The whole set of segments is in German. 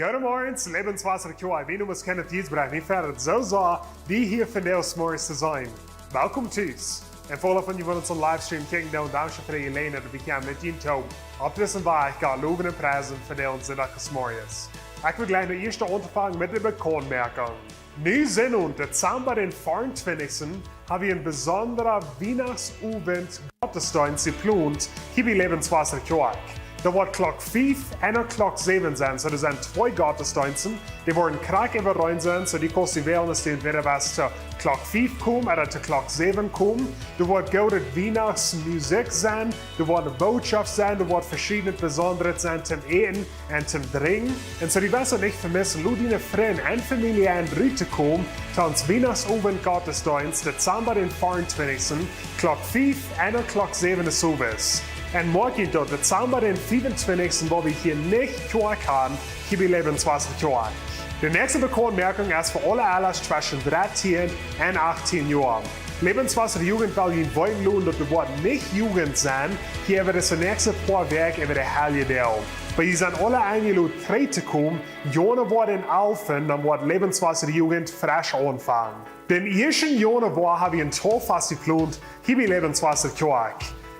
Goedemorgen, levenswasser QI. Wie noemen we het dienstbereik niet verder. Zo zal die hier vandaag morgens te zijn. Welkom thuis. En voor van je van onze livestream kijken, dan dank je voor je lenen dat we gaan met je toe. Op deze weg gaan loven en prijzen voor onze zondag morgens. Ik wil gleich de eerste ondervangen met de bekonmerking. Nu zijn we december den 24. hebben we een bijzondere Weihnachtsabend Gottesdienst geplant hier bij Levenswasser QI. Dat wordt klok 5 en klok 7 zijn. So, er zijn 2 Gottesdiensten. Die worden krak überrein zijn. So, die kosten wel eens entweder was zu klok 5 komen oder zu klok 7 komen. Er wordt gute Weihnachtsmusik zijn. Er wordt een boodschap zijn. Er wordt verschiedene bijzondere zijn zum eten en zum drinken. En so, die was niet vermissen. Laat die vrienden en familie aan te komen. Zu ons Weihnachtsabend Gottesdienst. December den 24. Klok 5 en klok 7 is service. En morgen tot Dezember den 25. wo wir hier nicht Tag haben, hier bei Lebenswasser Tag. Die nächste Bekanntmerkung ist für alle Alters zwischen 13 und 18 Jahren. Lebenswasser Jugend will Ihnen wollen lohnen, dass wir nicht Jugend sein. Hier wird es das nächste paar Werk über die Heilige Deel. Weil ihr sind alle eingeladen, frei zu kommen, Jahre worden Alphen, dann wird Lebenswasser Jugend frisch anfangen. Den 1. Januar haben wir ein Torfest geplant, hier bei Lebenswasser Tag.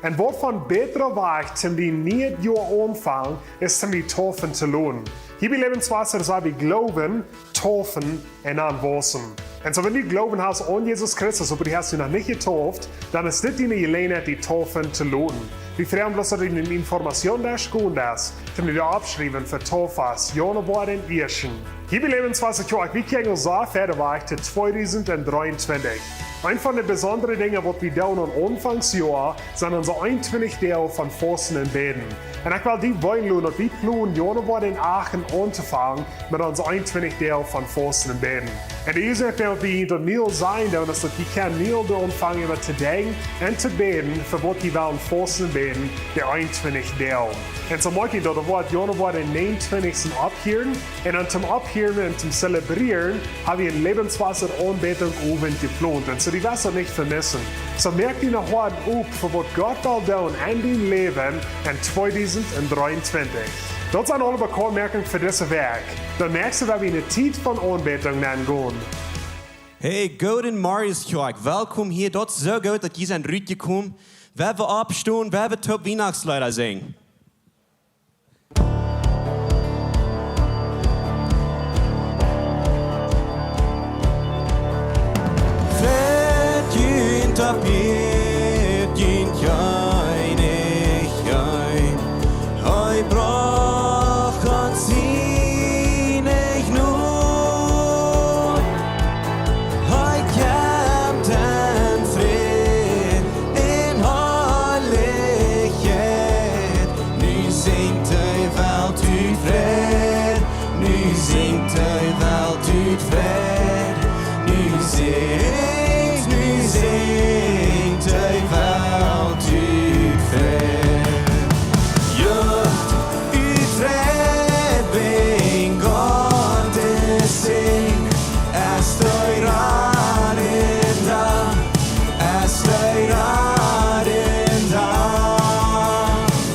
En wat van betere weg zum die nieuwe jaar aanvangen, is zum die taufen te lohnen. Hier bei Lebenswasser sagen wir glauben, taufen und dann wassen. Und so wenn du glauben hast an Jesus Christus, aber die hast du noch nicht getauft, dann ist das deine Gelegenheit, die taufen zu lohnen. Wir freuen uns, dass du die Information da schauen darfst, zum dir abschreiben für Taufas, Januar den 1. Hier bei Lebenswasser, wir kriegen uns so fertig zu 2023. Ein von den besonderen Dingen, was wir tun am Anfangsjahr, sind unsere 21 Teil von Fasten und Beten. Und ich will die wollen, dass wir planen, Januar den 8. anzufangen mit unseren 21 Teil von Fasten und Beten. Und die erste Teil, wie wir Neil sein, dass wir können Neil anfangen, über zu denken und zu beten, für was wir wollen Fasten und Beten, die 21 Teil. Und so möchte ich, dass wir Januar den 29. abhören. Und dann zum Abhören und zum Zelebrieren haben wir ein Lebenswasser-Anbetung oben geplant. Und so die Wasser nicht vermissen. So merkt ihr noch heute auf, für was Gott will tun in deinem Leben in 2023. Das sind alle Bekanntmerkungen für dieses Werk. Dann merkst du, wenn wir eine Zeit von Anbetung nennen gehen. Hey, Golden Marius Tjork, welkom hier. Dat is zo goed dat je zijn Ruudje komt. We hebben opstaan, we hebben top Weihnachtslieder zingen. Tapet in keine Jein. Hoi brach an sie nicht nur. Hoi kämmt en fred in Heiligkeit. Nu singt ei Welt ut fred. Nu singt ei Welt ut fred. Nu singt ei Welt ut fred. Jucht ut fred bin Gottes Segen. Es teurer in da, es teurer in da.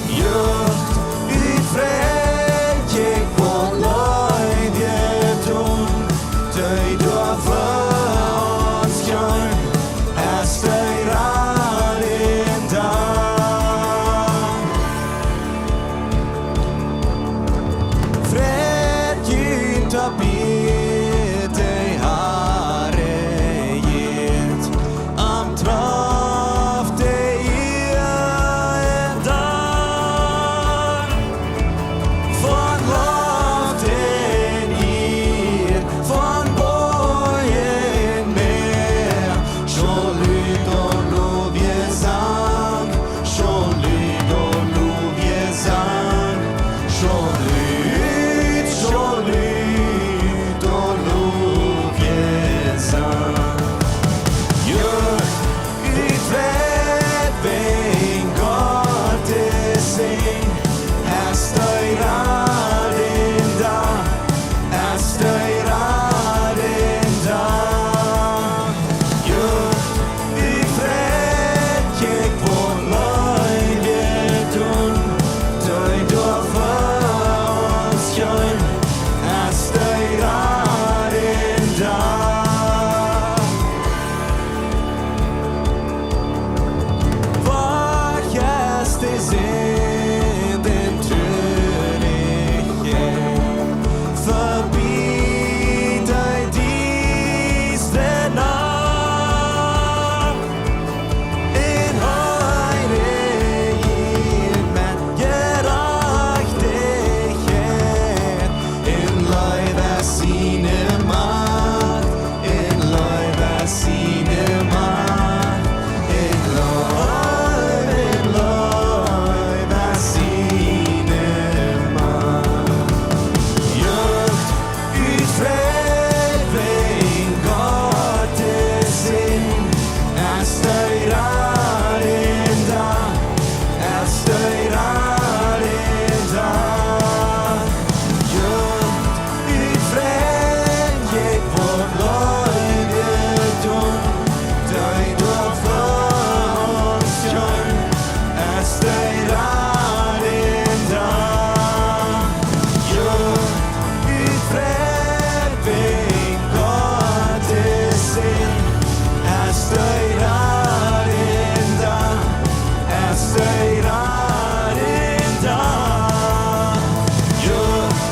Jucht ut fred, jeg på løyde tun, tøy du for oss kjørn. Es teurer in da. Fred gynt tapet ei Herre gitt. Am traff deg en dag. Von loften gir, von bojen mer. Schon lyd og lovjesang, schon lyd og lovjesang. Schon lyd sine Macht, in Leuba sine Macht, in Leuba sine Macht. Jucht ut fred wegen Gottes Sinn, støyrer en dag, støyrer en dag. Jucht ut fred gikk vårt løyvedom, døyd og flåskjønn, støyrer en dag. Jucht ut fred wegen Gottes Sinn, støyrer en dag, støyrer en dag. Jucht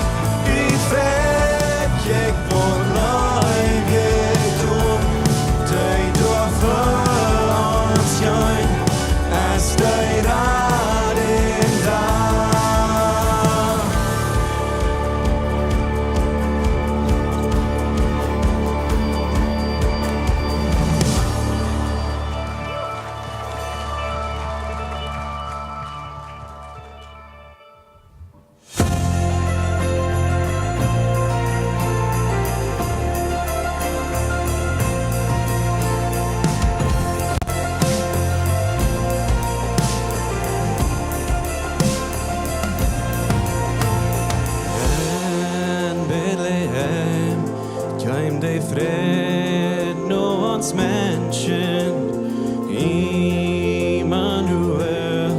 ut fred gikk vår løyvedom, døyd og flåskjønn, støyrer en dag. En Betlehem kjem deg fred nås mennesken, Immanuel.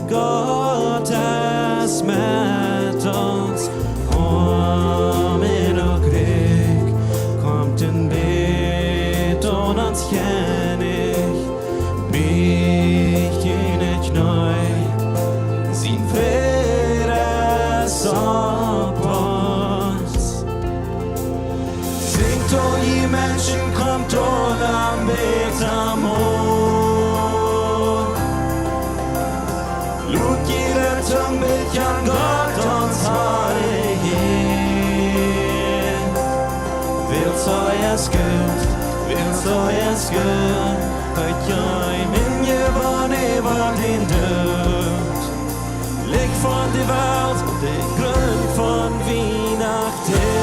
God has met oss, om og krig, kom den beton ans kjennig, mich in et knøy, sin fredes opp oss. Singt og gi mennesken kom til ham betamor. Lut jeder tung kan Gott uns herregehen. Vil så jeg skuld, høyt jeg min jevn var din død. Læg for det vart, det grøn for vinakten.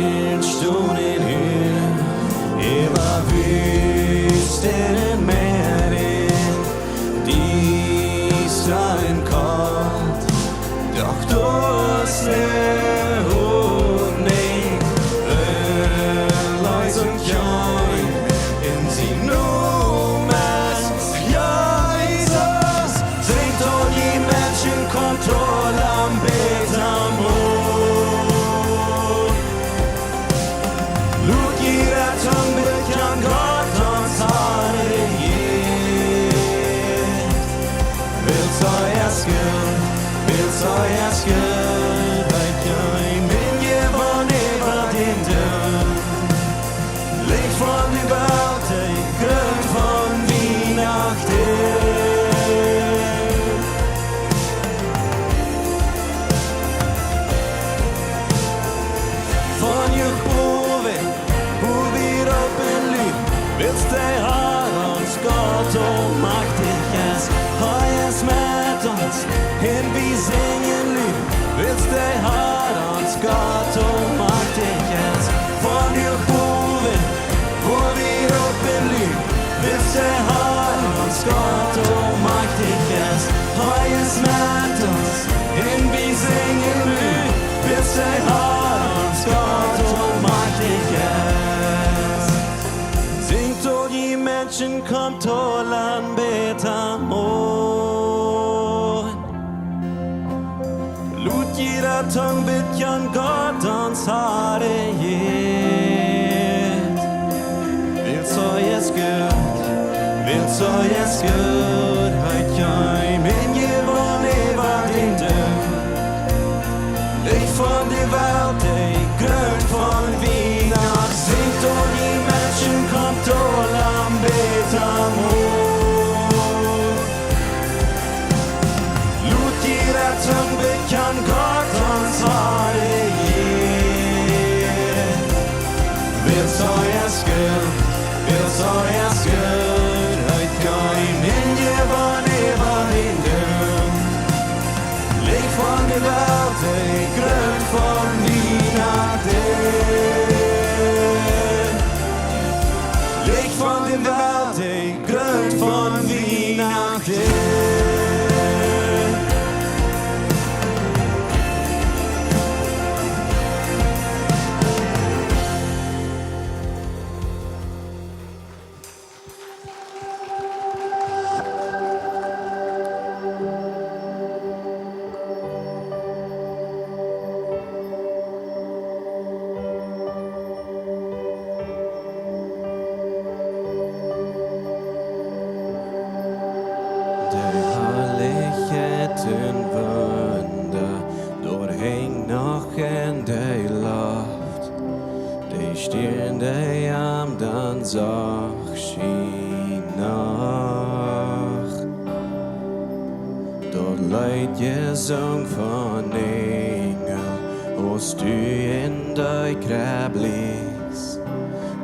Stillstunden her, var vysten mer än Israel kort, doktorsnehållning, ölloj som kjøy, en sin nomas Jesus, strengt og gi mennesken kontroll om betamor. Lut jeder tung kan Gott uns herregehen. Vil så jeg skuld, høyt jeg min jevn var din død. Læg for det vart, det grøn for vinakten. Von Jehove, hvor wir oppen lyd, willst deg har uns Gott og maktiges, har jeg smet oss, hen vi singen lyd, willst deg har uns Gott og maktiges. Von Jehove, hvor wir oppen lyd, willst deg har uns Gott og maktiges, har jeg smet oss, hen vi singen lyd, willst deg har uns Gott og maktiges. Singt og gi mennesken kom til han betamor. Lut jeder tung kan Gott uns herreghet. Vil så jeg skuld, høyt jeg min jevn var din død. Læg for det vart, det grøn for vinak, singt og gi mennesken kom til ham betamor. så jeg skør høyt gøym Inje var neva hinden Lik van de walte grønt for mina del Lik van de walte grønt for mina del zag schienach Dort leid je zong van engel Als du in de krab lies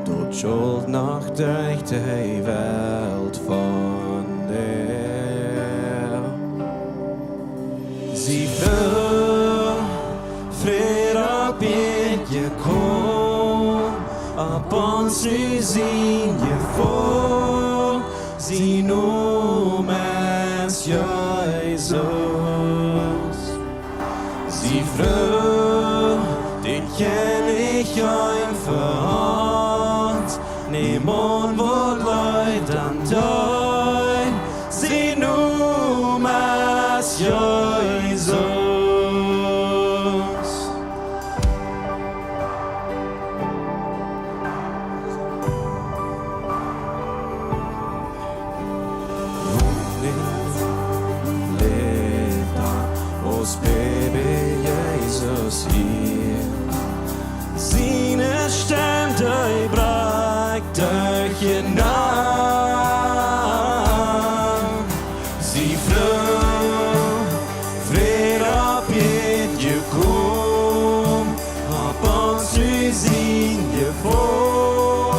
Dort schuld nach durch de Welt van der Sie wil vrede op je kom Op ons nu zien je voor, zie nomens Jezus. Zie vrouw, den ken ich einfach, neem on wat leid aan dein, zie nomens Jezus. Sine stem die breikt durch je naam. Sie vrouw, vrede op je kom, op ons nu zien je voor,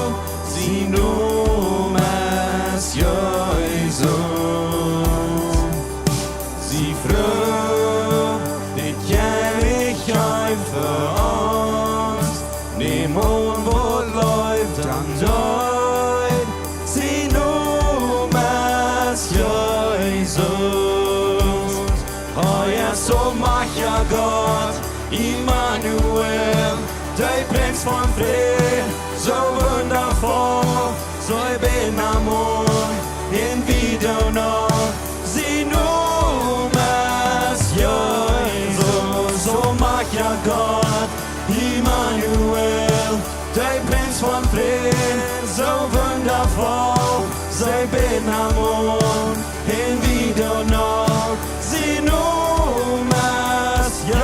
sie nomens Jezus. Sie vrouw, dit ken ich einfach. Nimon wat läuft an dein, sie nomens Jesus. Oh ja, so mach ja Gott, Immanuel, der Prinz von Frieden, so wundervoll, so ich bin Amor, in wieder noch, sie nomens Jesus. So mach ja Gott, Immanuel, der Prinz von Frieden, so wundervoll, sei bin Amor, hin wieder noch, sie nomens Jesus.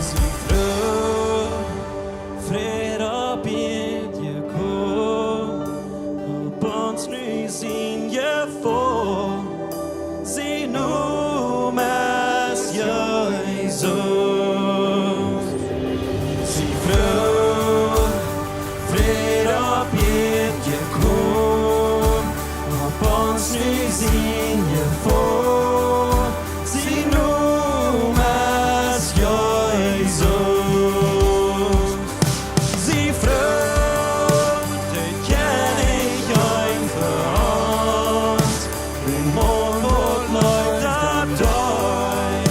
Sie froh, Fried op je kom, op ons nu zien je voor, sie nomens Jesus. Sie vrouw, vrede op je kom, op ons nu zien je voor, sie nomens Jesus. Sie vrouw, dit ken ich einfach, min mond wordt leid aan dein,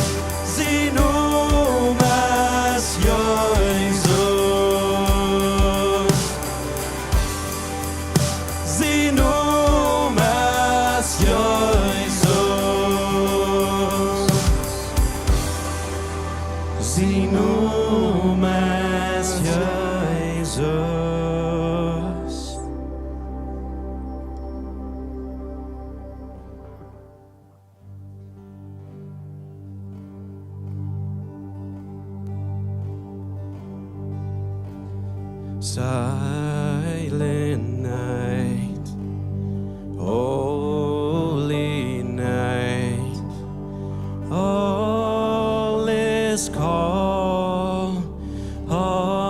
sie nomens Jesus. Sie nomens Jesus. Sie nomens Jesus. Silent night, holy night, all is calm, all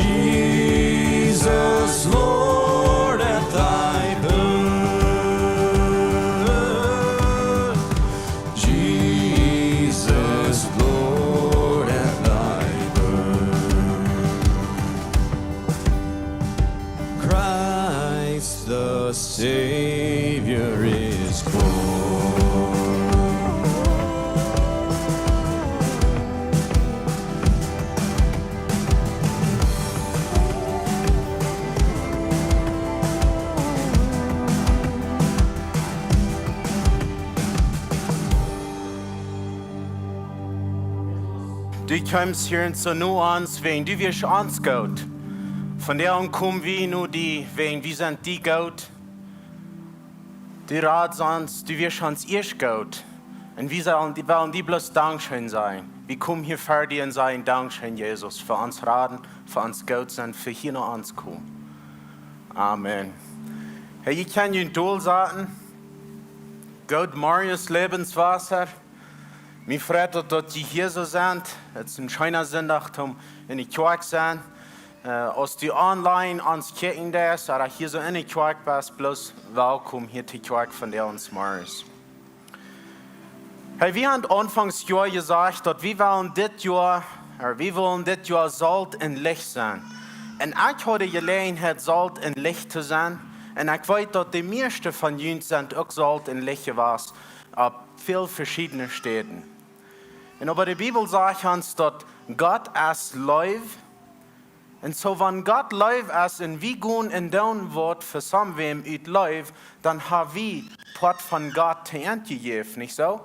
Jesus, Lord, at thy birth. Jesus, Lord, at thy birth. Christ the Savior is born. Du kommst hier so nu ans, wegen du wirst ans gut. Von der an kommen wir nu die, wegen wir sind die gut. Die Rat ans, du wirst ans erst gut. Und wir wollen die bloß Dankeschön sein. Wir kommen hier fertig und sagen Dankeschön, Jesus, für uns Raten, für uns gut sein, für hier noch ans kommen. Amen. Hey, ich kann dir ein Tool sagen. Gott, Marius Lebenswasser. Mir freut es, dass die hier so sind. Es ist ein schöner Sonntag, um in die Kirche zu sein. Als du online ans Kirchen bist oder hier so in die Kirche bist, bloß willkommen hier zur Kirche von der uns Mars. Hey, wir haben Anfangsjahr gesagt, dass wir wollen das Jahr Salz und Licht sein. Und ich hatte die Gelegenheit, Salz und Licht zu sein. Und ich weiß, dass die meisten von uns sind auch Salz und Licht was auf vielen verschiedenen Städten. Und aber die Bibel sagt uns, dass Gott ist Liebe. Und so, wenn Gott Liebe ist und wir gehen in dem Wort für samwem ut Liebe, dann haben wir Port von Gott zu gegeben, nicht so?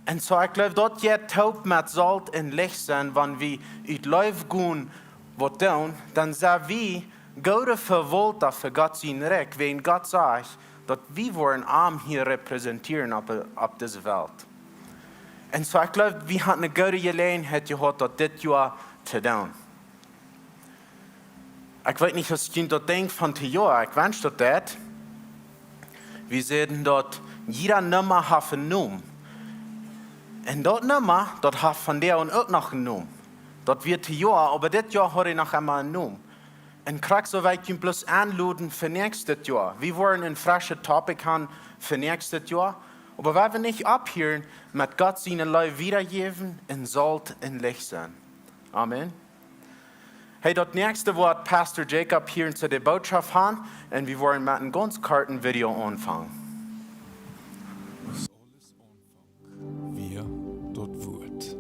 Und so, ich glaube, dort jetzt taub mit Salz und Licht sein, wenn wir ut Liebe gehen, was tun, dann sind wir gute Verwalter für Gott sein Recht, wenn Gott sagt, dass wir wollen Arm hier repräsentieren auf dieser Welt. Und so, ich glaube, wir haben eine gute Gelegenheit gehabt, das Jahr zu tun. Ich weiß nicht, was ich dort denke von dem Jahr. Ich wünsche das. Wir sehen dort, jeder Nummer hat einen Namen. Und dort Nummer, dort hat von der und auch noch einen Namen. Dort wird das Jahr, aber das Jahr hat noch einmal einen Namen. Und krieg so weit ich bloß anladen für nächstes Jahr. Wir wollen ein frisches Topic haben für nächstes Jahr. Aber wenn wir nicht abhören, mit Gott seine Leute wiedergeben und Salz und Licht sein. Amen. Hey, das nächste Wort Pastor Jacob hier zu der Botschaft haben und wir wollen mit einem ganz kurzen Video anfangen. Was alles anfängt, wie dort wird.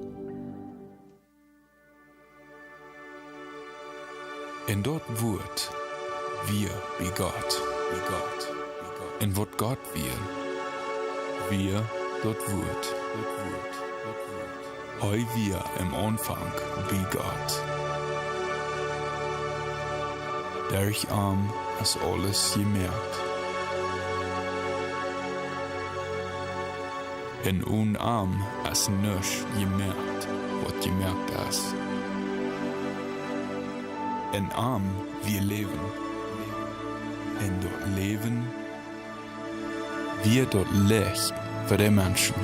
En dort wird wir wie Gott. En wat Gott wir dort wird. Heu wir im Anfang wie Gott. Durch ist alles gemerkt. En unarm ist nichts gemerkt, was gemerkt ist. En arm wir leben. En dort leben wir dort Licht für die Menschen.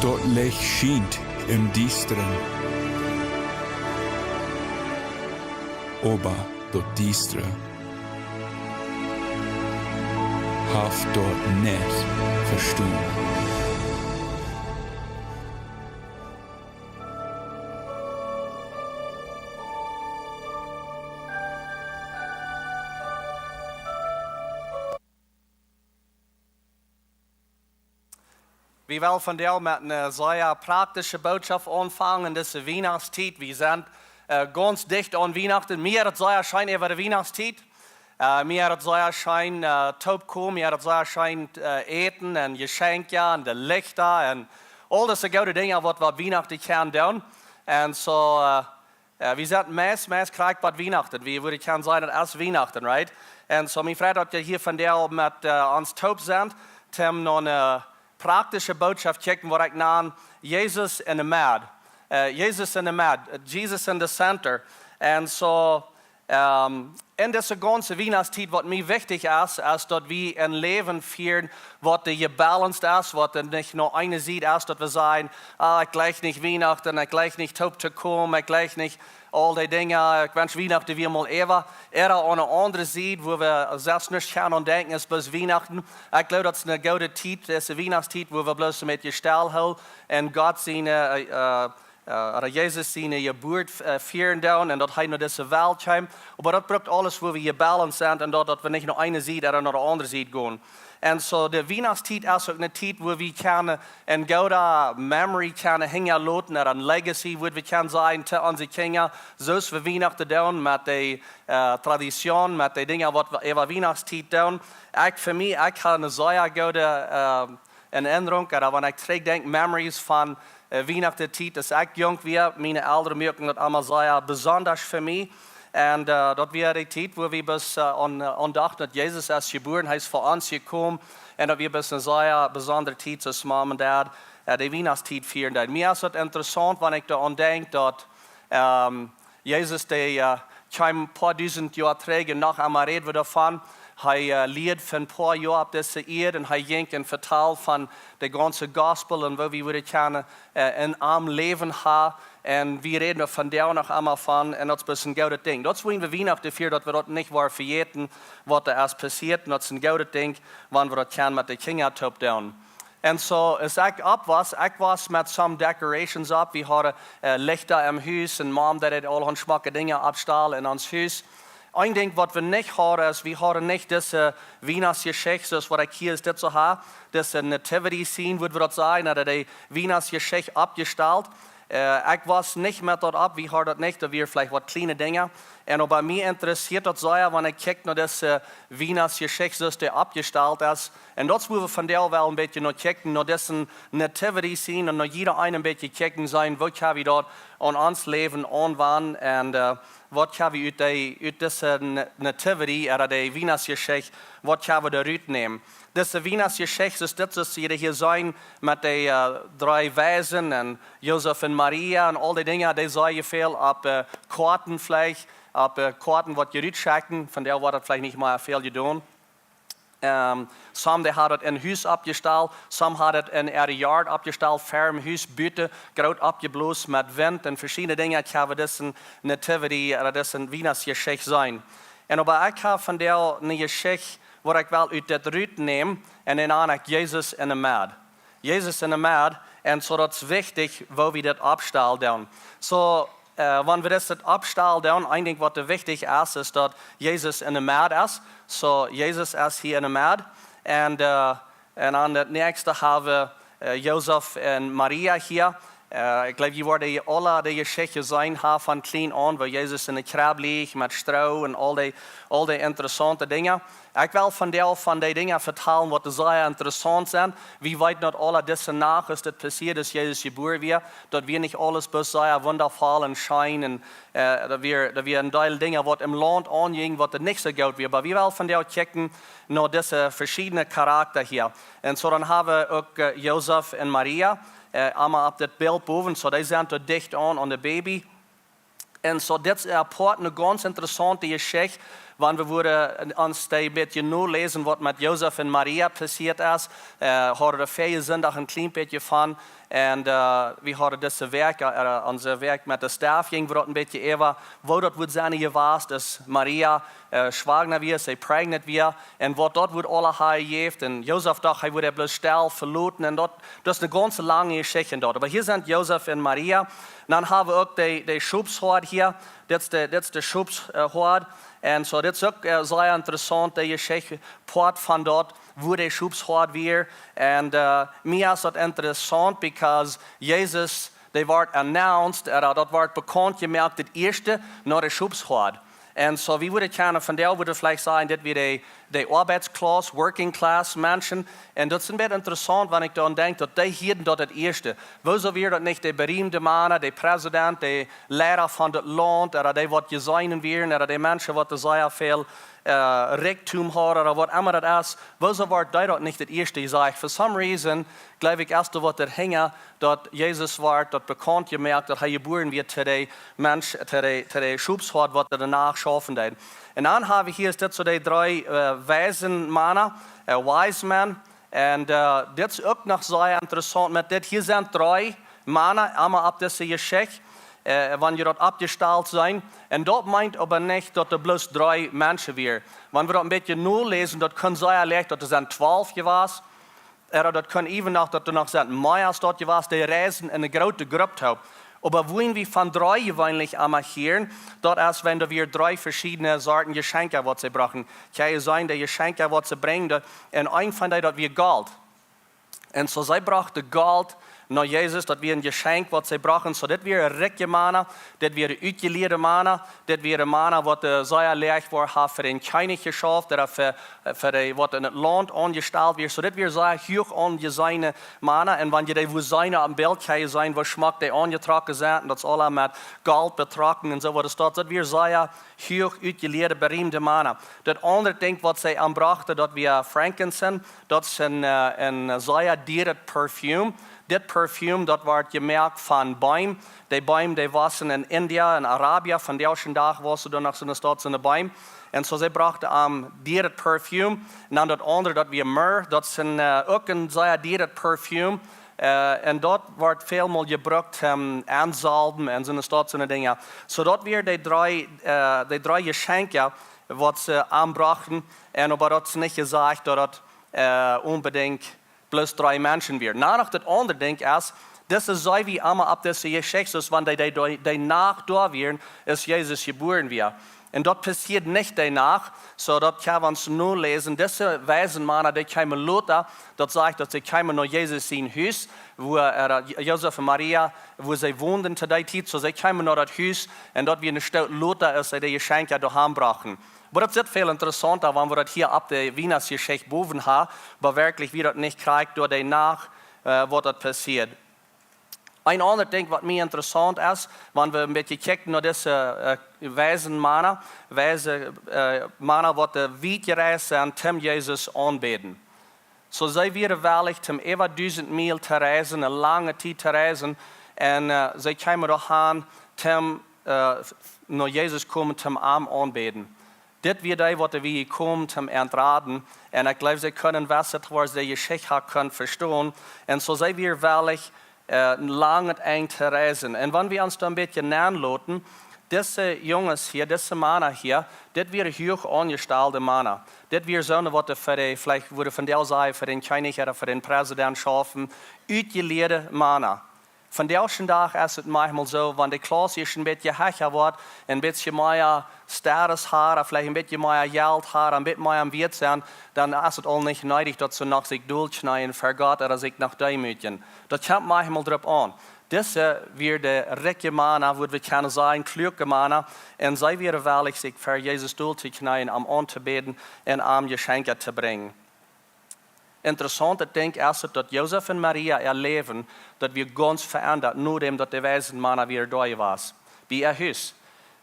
Dort Licht scheint im Düsteren. Aber dort Düstere haft dort nicht verstanden. Wir wollen von der mit einer sehr praktischen Botschaft anfangen, diese Weihnachtszeit. Wir sind ganz dicht an Weihnachten. Mir hat es sehr schön über die Weihnachtszeit. Mir hat es sehr schön Taubkommen, mir hat es sehr schön Eten und Geschenke und die Lichter und all diese gute Dinge, was wir Weihnachten können tun. Und so, wir sind meist kriegt bei Weihnachten. Wir würden können sagen, das ist Weihnachten, right? Und so, mir freut, dass ihr hier von der mit uns taub sind, um noch eine praktische Botschaft checken, wo ich nenne, Jesus in the Mad. Jesus in the Mad. Jesus in the center. And so, in dieser ganzen Weihnachtszeit, was mir wichtig ist, ist, dass wir ein Leben führen, was gebalanced ist, was nicht nur eine sieht, ist, dass wir sagen, ich gleich nicht Weihnachten, ich gleich nicht Taub zu kommen, ich gleich nicht all die Dinge, ich wünsche Weihnachten wie mal ever. An eine andere Seite, wo wir selbst nicht können und denken, es ist bloß Weihnachten. Ich glaube, das ist eine gute Zeit, diese Weihnachtszeit, wo wir bloß mit Gestell haben und Gott seine oder Jesus seine Geburt feiern und dass er noch diese Welt kommt. Aber das braucht alles, wo wir gebalanced sind und dass wir nicht nur eine Seite oder noch eine andere Seite gehen. Und so die Weihnachtszeit ist auch eine Zeit, wo wir können eine gute Memory können hängen lassen, oder eine Legacy, wo wir können sagen zu unseren Kindern, so ist wir Weihnachten tun, mit der Tradition, mit den Dingen, was wir über Weihnachtszeit tun. Für mich, ich habe eine sehr gute Erinnerung, oder wenn ich zurückdenke, Memories von Weihnachtszeit, dass ich jung war, meine Eltern merken das immer sehr besonders für mich. Und das war die Zeit, wo wir bis dachten, dass Jesus als geboren ist für uns gekommen. Und das war bis eine sehr besondere Zeit, als Mom und Dad die Weihnachtszeit feiern. Mir ist es interessant, wenn ich daran denke, dass Jesus, der kam ein paar tausend Jahre zurück, nach einmal reden wir davon, er lebt für ein paar Jahre auf dieser Erde und er ging und verteilt von der ganzen Gospel und wo wir können ein armes Leben haben. Und wir reden von der noch einmal von, und das ist ein gutes Ding. Das wollen wir Weihnachten dafür, dass wir das nicht vergessen, was da erst passiert. Und das ist ein gutes Ding, wenn wir das können mit den Kindern tun. Und so, als ich war mit some Decorations ab. Wir hatten Lichter im Haus und Mom, die hat alle schmacke Dinge abstahlen in uns Haus. Ein Ding, was wir nicht haben, ist, wir haben nicht diese Weihnachtsgeschichte, das was ich hier ist, das so habe, diese Nativity-Scene, würde wir das sagen, oder die Weihnachtsgeschichte abgestellt. Ich weiß nicht mehr dort ab, wie hart das nicht, da wir vielleicht was kleine Dinge. Und bei mir interessiert das sehr, wenn ich gucke, nach diese Weihnachtsgeschichte, das der abgestellt ist. Und das wollen wir von der Welt ein bisschen noch gucken, nach diesen Nativity-Scene und nach jeder ein bisschen gucken sein, wo kann wir dort an uns leben, anwenden und was kann wir aus dieser Nativity oder der Weihnachtsgeschichte, was kann wir da rausnehmen. Diese Weihnachtsgeschichte ist das, was wir hier sein mit den drei Wesen und Josef und Maria und all die Dinge, die sagen viel ab Karten vielleicht, ab Karten, was ihr schicken, von der war das vielleicht nicht mal viel getan. Some die hat es in Haus abgestellt, some hat es in ihre Yard abgestellt, ferm Haus, Büte, gerade abgeblost mit Wind und verschiedene Dinge, kann das Nativity oder das Weihnachtsgeschichte sein. Und aber ich habe von der eine Geschichte, wo ich will aus der Rüt nehmen und dann an Jesus in der Mad. Jesus in der Mad, und so das ist wichtig, wo wir das abstellen. So, wenn wir das abstellen, ein Ding, was wichtig ist, ist, dass Jesus in der Mad ist. So, Jesus ist hier in der Mad. Und an der nächsten haben wir Josef und Maria hier. Ich glaube, die werden alle die Geschichte sein haben von klein an, wo Jesus in der Krab liegt mit Stroh und all die interessanten Dinge. Ich will von den Dingen vertellen, was sehr interessant sind. Wie weit nicht alle diese nach ist das passiert, dass Jesus geboren wird, dass wir nicht alles bis sehr wundervoll und scheinen, dass wir ein Teil Dinge, was im Land angehen, was nicht so gut wird. Aber wir wollen von der checken, noch diese verschiedenen Charakter hier. Und so dann haben wir auch Josef und Maria. Einmal auf das Bild boven, so die sind da dicht an das Baby. Und so das ist eine ganz interessante Geschichte, wenn wir uns ein bisschen nur lesen, was mit Josef und Maria passiert ist. Haben wir 4 Sonntag ein klein bisschen von. Und wir haben das Werk, unser Werk mit der Staff, ging wir ein bisschen über, wo dort wird seine gewusst, dass Maria schwanger wird, sie prägnet wird, und was dort wird alle heiligt. Und Josef dachte, er würde bloß still verloten, und dort, das ist eine ganz lange Geschichte dort. Aber hier sind Josef und Maria. Dann haben wir auch die Schubshort hier, das ist der Schubshort. Und so, das ist auch sehr interessant, die Geschichte, Port von dort, wo der Schubshort wird. Und mir ist das interessant, because Jesus, der wird announced, das wird bekannt gemacht, das erste nach der Schubshort. Und so, wie würde ich von der würde vielleicht sagen, dass wir die Arbeitsklasse, Working Class Menschen, und das ist ein bisschen interessant, wenn ich daran denke, dass die hier dort das Erste, wieso wird das nicht der berühmte Mann, der Präsident, der Lehrer von dem Land, oder die, was gesehen werden, oder die Menschen, die sehr viel Reichtum hat oder was immer das ist, wieso war das nicht das erste gesagt? For some reason, glaube ich, erst was der Hänger, dort Jesus war, dort bekannt gemerkt, dass er geboren wird, zu den Mensch, zu den Schubs hat, was er danach schaffen wird. Und dann habe ich hier das so die drei weisen Männer, wise men, und das ist auch noch sehr interessant mit das. Hier sind drei Männer, einmal ab dieser Geschichte, wenn ihr dort abgestellt sein. Und dort meint aber nicht, dass da bloß drei Menschen wären. Wenn wir dort ein bisschen null lesen, dort können sehr leicht, dass es sind 12 gewesen. Oder dort können even noch, dass da noch sind Meyers dort gewesen, die reisen in eine große Gruppe haben. Aber wenn wir von drei gewöhnlich einmal hören, dort ist, wenn wir drei verschiedene Sorten Geschenke, was sie brauchen. Kann sein, die Geschenke, was sie bringen, und ein von denen, das wir Gold. Und so sie brachte Gold nach Jesus, das wir ein Geschenk, was sie brauchen. So das wäre reiche Männer, das wäre utgelehrte Männer, das wäre Männer, was sehr leicht war, für den König geschafft, oder für die, was in das Land angestellt wird. So das wäre sehr hoch angesehene Männer. Und wenn ihr die, wo seine am Bild kann sein, was Schmack die angetragen sind, und das alle mit Gold betragen und so, was das wäre sehr hoch utgelehrte, berühmte Männer. Das andere Ding, was sie anbrachte, das wäre Kornelsen, das ist ein sehr teures Parfüm. Das Parfüm, das wird gemerkt von Bäumen. Die Bäume, die waren in Indien, in Arabien, von der ersten Tag warst du dann noch so eine Stadt in den Bäumen. Und so sie brachten dieses Parfüm. Und dann das andere, das wie Myrrh, das ist auch ein sehr teures Parfüm. Und dort wird vielmal gebraucht, ansalben und so eine Stadt, so eine Dinge. So dort wir die drei Geschenke, was sie anbrachten. Und aber das ist nicht gesagt, dass das unbedingt bloß drei Menschen wird. Nach das andere Ding ist, das ist so wie einmal ab dieser Geschichte, wenn die nach da werden, ist Jesus geboren wird. Und das passiert nicht danach, so das kann man nur lesen. Diese weisen Männer, die kamen Luther, das sagt, dass sie kamen nach Jesus in Haus, wo Josef und Maria, wo sie wohnten zu der Zeit, so sie kamen nach das Haus und dort wie eine Stadt Luther ist, die Geschenke daheim brachten. Aber das ist viel interessanter, wenn wir das hier ab der Weihnachtsgeschichte boven haben, aber wirklich wie das nicht kriegt durch danach, was das passiert. Ein anderes Ding, was mir interessant ist, wenn wir ein bisschen gucken nach diese weisen Männer, die weit gereist sind, zum Jesus anbeten. So sie wären wirklich zum über 1000 Mil zu reisen, eine lange Zeit zu reisen, und sie kamen dahin, zum nach Jesus kommen, zum Arm anbeten. Das wird das, was wir kommen zum Entraden. Und ich glaube, sie können was, was die Geschichte können verstehen. Und so sind wir wirklich lange eng zu reisen. Und wenn wir uns da ein bisschen anlassen, diese Jungs hier, diese Männer hier, das wären hoch angestellte Männer. Das wären so, was vielleicht würde von der Seite für den König oder für den Präsidenten schaffen, utgelehrte Männer. Von der ersten Tag ist es manchmal so, wenn die Klasse ein bisschen höher wird, ein bisschen mehr Status hat, vielleicht ein bisschen mehr Geld hat, ein bisschen mehr am Wert sind, dann ist es auch nicht nötig, dass sie nach sich durchschneiden, für Gott oder sich nach demütigen. Das kommt manchmal drauf an. Diese wird der reiche Männer, würde wir können sagen, kluge Männer, und sie werden wirklich sich für Jesus durchzuknien, am anzubeten und am Geschenke zu bringen. Interessant Ding ist, dass Josef und Maria erleben, dass wir ganz verändert, nur dem, dass die weisen Männer wieder da waren. Wie ihr Haus.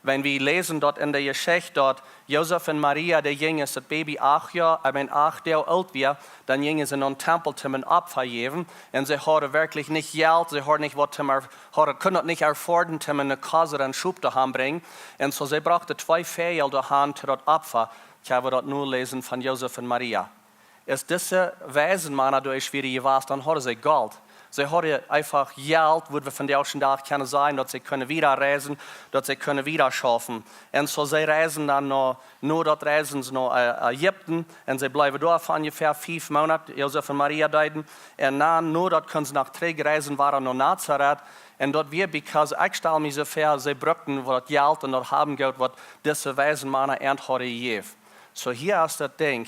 Wenn wir lesen dort in der Geschichte, dass Josef und Maria, die gingen, das Baby 8 Jahre alt war, dann gingen sie in den Tempel zum Opfer geben. Und sie hatten wirklich nicht Geld, sie hatten nicht was können nicht erfordern, um eine Kasse oder einen Schub daheim bringen. Und so sie brachten 2 Fähigkeiten daheim zu das Opfer. Ich habe dort nur lesen von Josef und Maria. Ist diese weisen Männer durch wie die waren, dann hatten sie Gold. Sie hatten einfach Geld, wo wir von der ersten Tag können sein, dass sie können wieder reisen, dass sie können wieder schaffen. Und so sie reisen dann nur dort reisen sie nach Ägypten und sie bleiben dort für ungefähr 5 Monate, Josef und Maria deuten. Und dann nur dort können sie nach 3 Reisen waren nach Nazareth. Und dort wir, because ich stelle mir so vor, sie brauchten das Geld und das haben Geld, was diese weisen Männer hatten gegeben. So hier ist das Ding.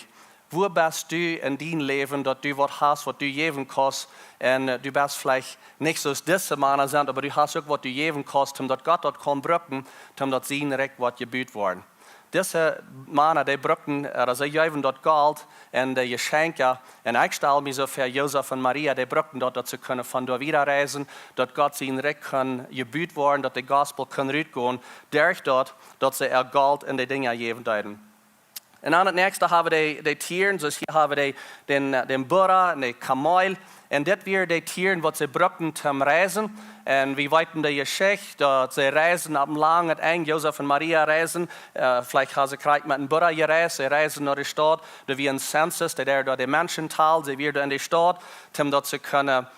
Wo bist du in deinem Leben, dass du was hast, was du geben kannst? Und du bist vielleicht nicht so, diese Männer sind, aber du hast auch, was du geben kannst, damit Gott dort kann brücken, damit sie direkt was gebüht worden. Diese Männer, die brücken, sie geben dort Gold und die Geschenke. Und ich stelle mir so für Josef und Maria, die brücken dort, dass sie können von dort wieder reisen, dass Gott sie direkt kann gebüht worden, dass die Gospel kann rausgehen, durch dort, dass sie ihr Gold in die Dinge geben können. En aan het nächste hebben we de tieren, dus hier hebben we den burra en de kameel. En dit weer de tieren wat ze brukten zum reizen. En we weten de geschichte dat ze reizen op lang het eind. Jozef en Maria reizen. Vielleicht gaan ze krijgen met een burra gereisd. Ze reizen naar de stad. Er weer een census, daar door de mensentaal. Ze weer in de stad. Dat ze kunnen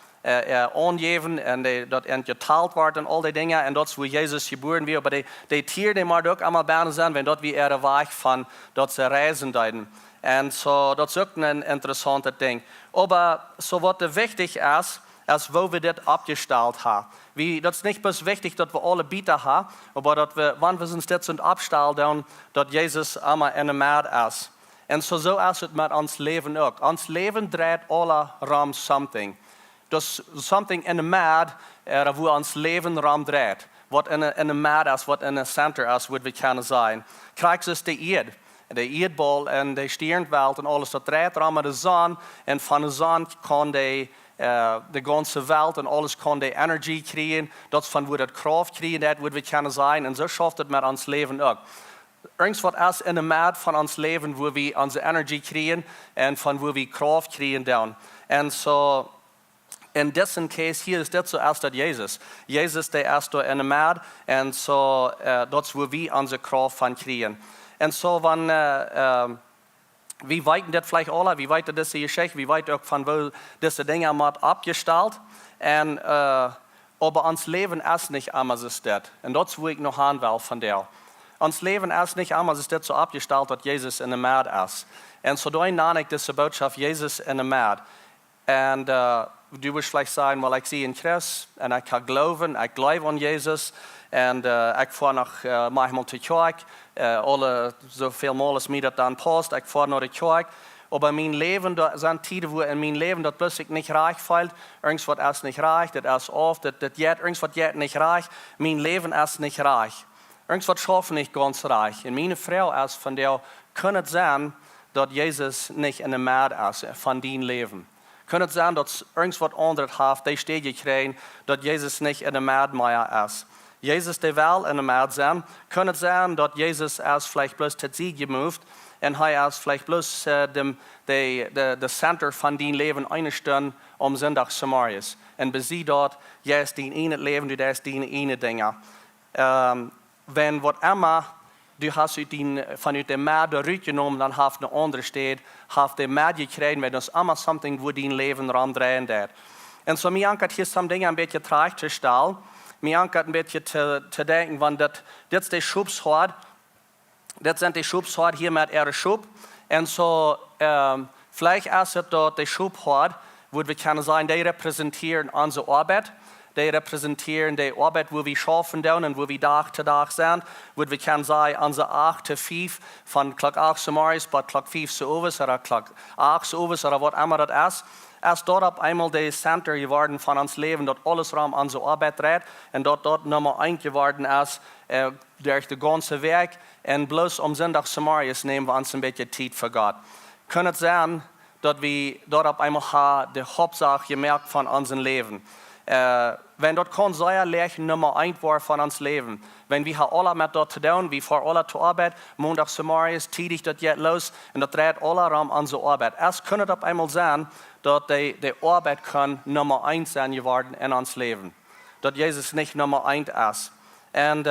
aangeven en dat getaald wordt en al die dingen. En dat is hoe Jezus geboren werd. Maar die tieren die maar ook allemaal bijna zijn. Want dat weer de weg van dat ze reizen deden. En zo, dat is ook een interessante ding. Maar zo wat wichtig is, als wo we dit opgesteld hebben. Dat is niet best wichtig dat we alle bieten hebben, maar dat we, wanneer we ons dit zijn opstellen, dat Jezus allemaal in de maat is. En zo is het met ons leven ook. Ons leven draait alle rond something. Dus something in de maat, waar ons leven rond draait. Wat in de maat is, wat in de center is, wat we kunnen zijn. Krijg is de eed. De eetbol en de sternveld en alles dat draait rond met de zon. En van de zon kan de ganze wereld en alles kan de energie krijgen. Dat is van waar het kracht krijgen, dat wat we kunnen zijn. En zo schaft het met ons leven ook. Ergens wat is in de maat van ons leven, waar we onze energie krijgen en van waar we kracht krijgen dan. En zo, in deze case hier is dit zo als dat Jezus. Jezus die is door in de maat en zo, dat is waar we onze kracht van krijgen. En zo van, we weten dit vielleicht alle, we weten deze geschichte, we weten ook van waar deze dingen wordt opgesteld. En, maar ons leven is niet anders als dit. En dat is hoe ik nog aan wil van deel. Ons leven is niet anders als dit zo opgesteld dat Jezus in de maat is. En zo dan naam ik deze boodschap Jezus in de maat. En du wirst vielleicht sagen, well, ik zie in Christus en ik kan geloven, ik geloof aan Jezus. En ik vaar nog manchmal zur kerk, zoveel mogelijk mij dat dan past. Ik vaar naar de kerk. Maar mijn leven, er zijn tijden waar in mijn leven dat plötzlich niet reich valt. Irgendwas wat is niet reich, dat is of, irgendwas wat jet niet reich. Mijn leven is niet reich. Irgendwas wat schaffen niet ganz reich. En mijn vrouw is van jou, kan het zijn dat Jezus niet in de maat is van die leven. Kan het zijn dat irgendwas wat anderen heeft, die steed je krijgen, dat Jezus niet in de maat meer is. Jezus die wel in de maat zijn, kan het zijn dat Jezus is vielleicht bloos tot zich gemoved en hij is vielleicht bloos de center van die leven einstellen om zondag Samariërs. En bezie dat, jij is die ene leven, du is die ene dingen. Wenn wat immer du hast vanuit de maat eruit genomen, dan heeft een andere stad, heeft de maat gekregen, maar dat is allemaal something waar die leven ronddraaien deed. En zo mij aankat hier some dingen een beetje terug te stellen. Mij aankat een beetje te denken, want dit is de schoepshoord. Dit zijn de schoepshoord hier met ihre schoep. En zo, vielleicht is het dat de schoephoord, wat we kunnen zeggen, die representeren onze arbeid. Die representeren de arbeid waar we schaffen doen en waar we dag te dag zijn. Wat we kunnen zeggen, onze 8 tot 5, van klok 8 s'morgens tot klok 5 s'avonds, of klok 8 s'avonds, of wat immer dat is. Als dat op eenmaal de center geworden van ons leven, dat alles rond onze arbeid draait en dat nummer 1 geworden is door de ganze week en bloos om zondag s'morgens nemen we ons een beetje tijd voor God. Kan het zijn dat we dat op eenmaal de hoofdzaak gemerkt van ons leven? Wenn dat kan zeer leg nummer 1 wordt van ons leven. Wenn we alle met dat te doen, we voor alle te arbeid, maandag s'morgens, tijdig dat jet los en dat draait alle rond onze arbeid. Es kan het op eenmaal zijn dat de arbeid kan nummer 1 zijn geworden in ons leven. Dat Jezus niet nummer 1 is. En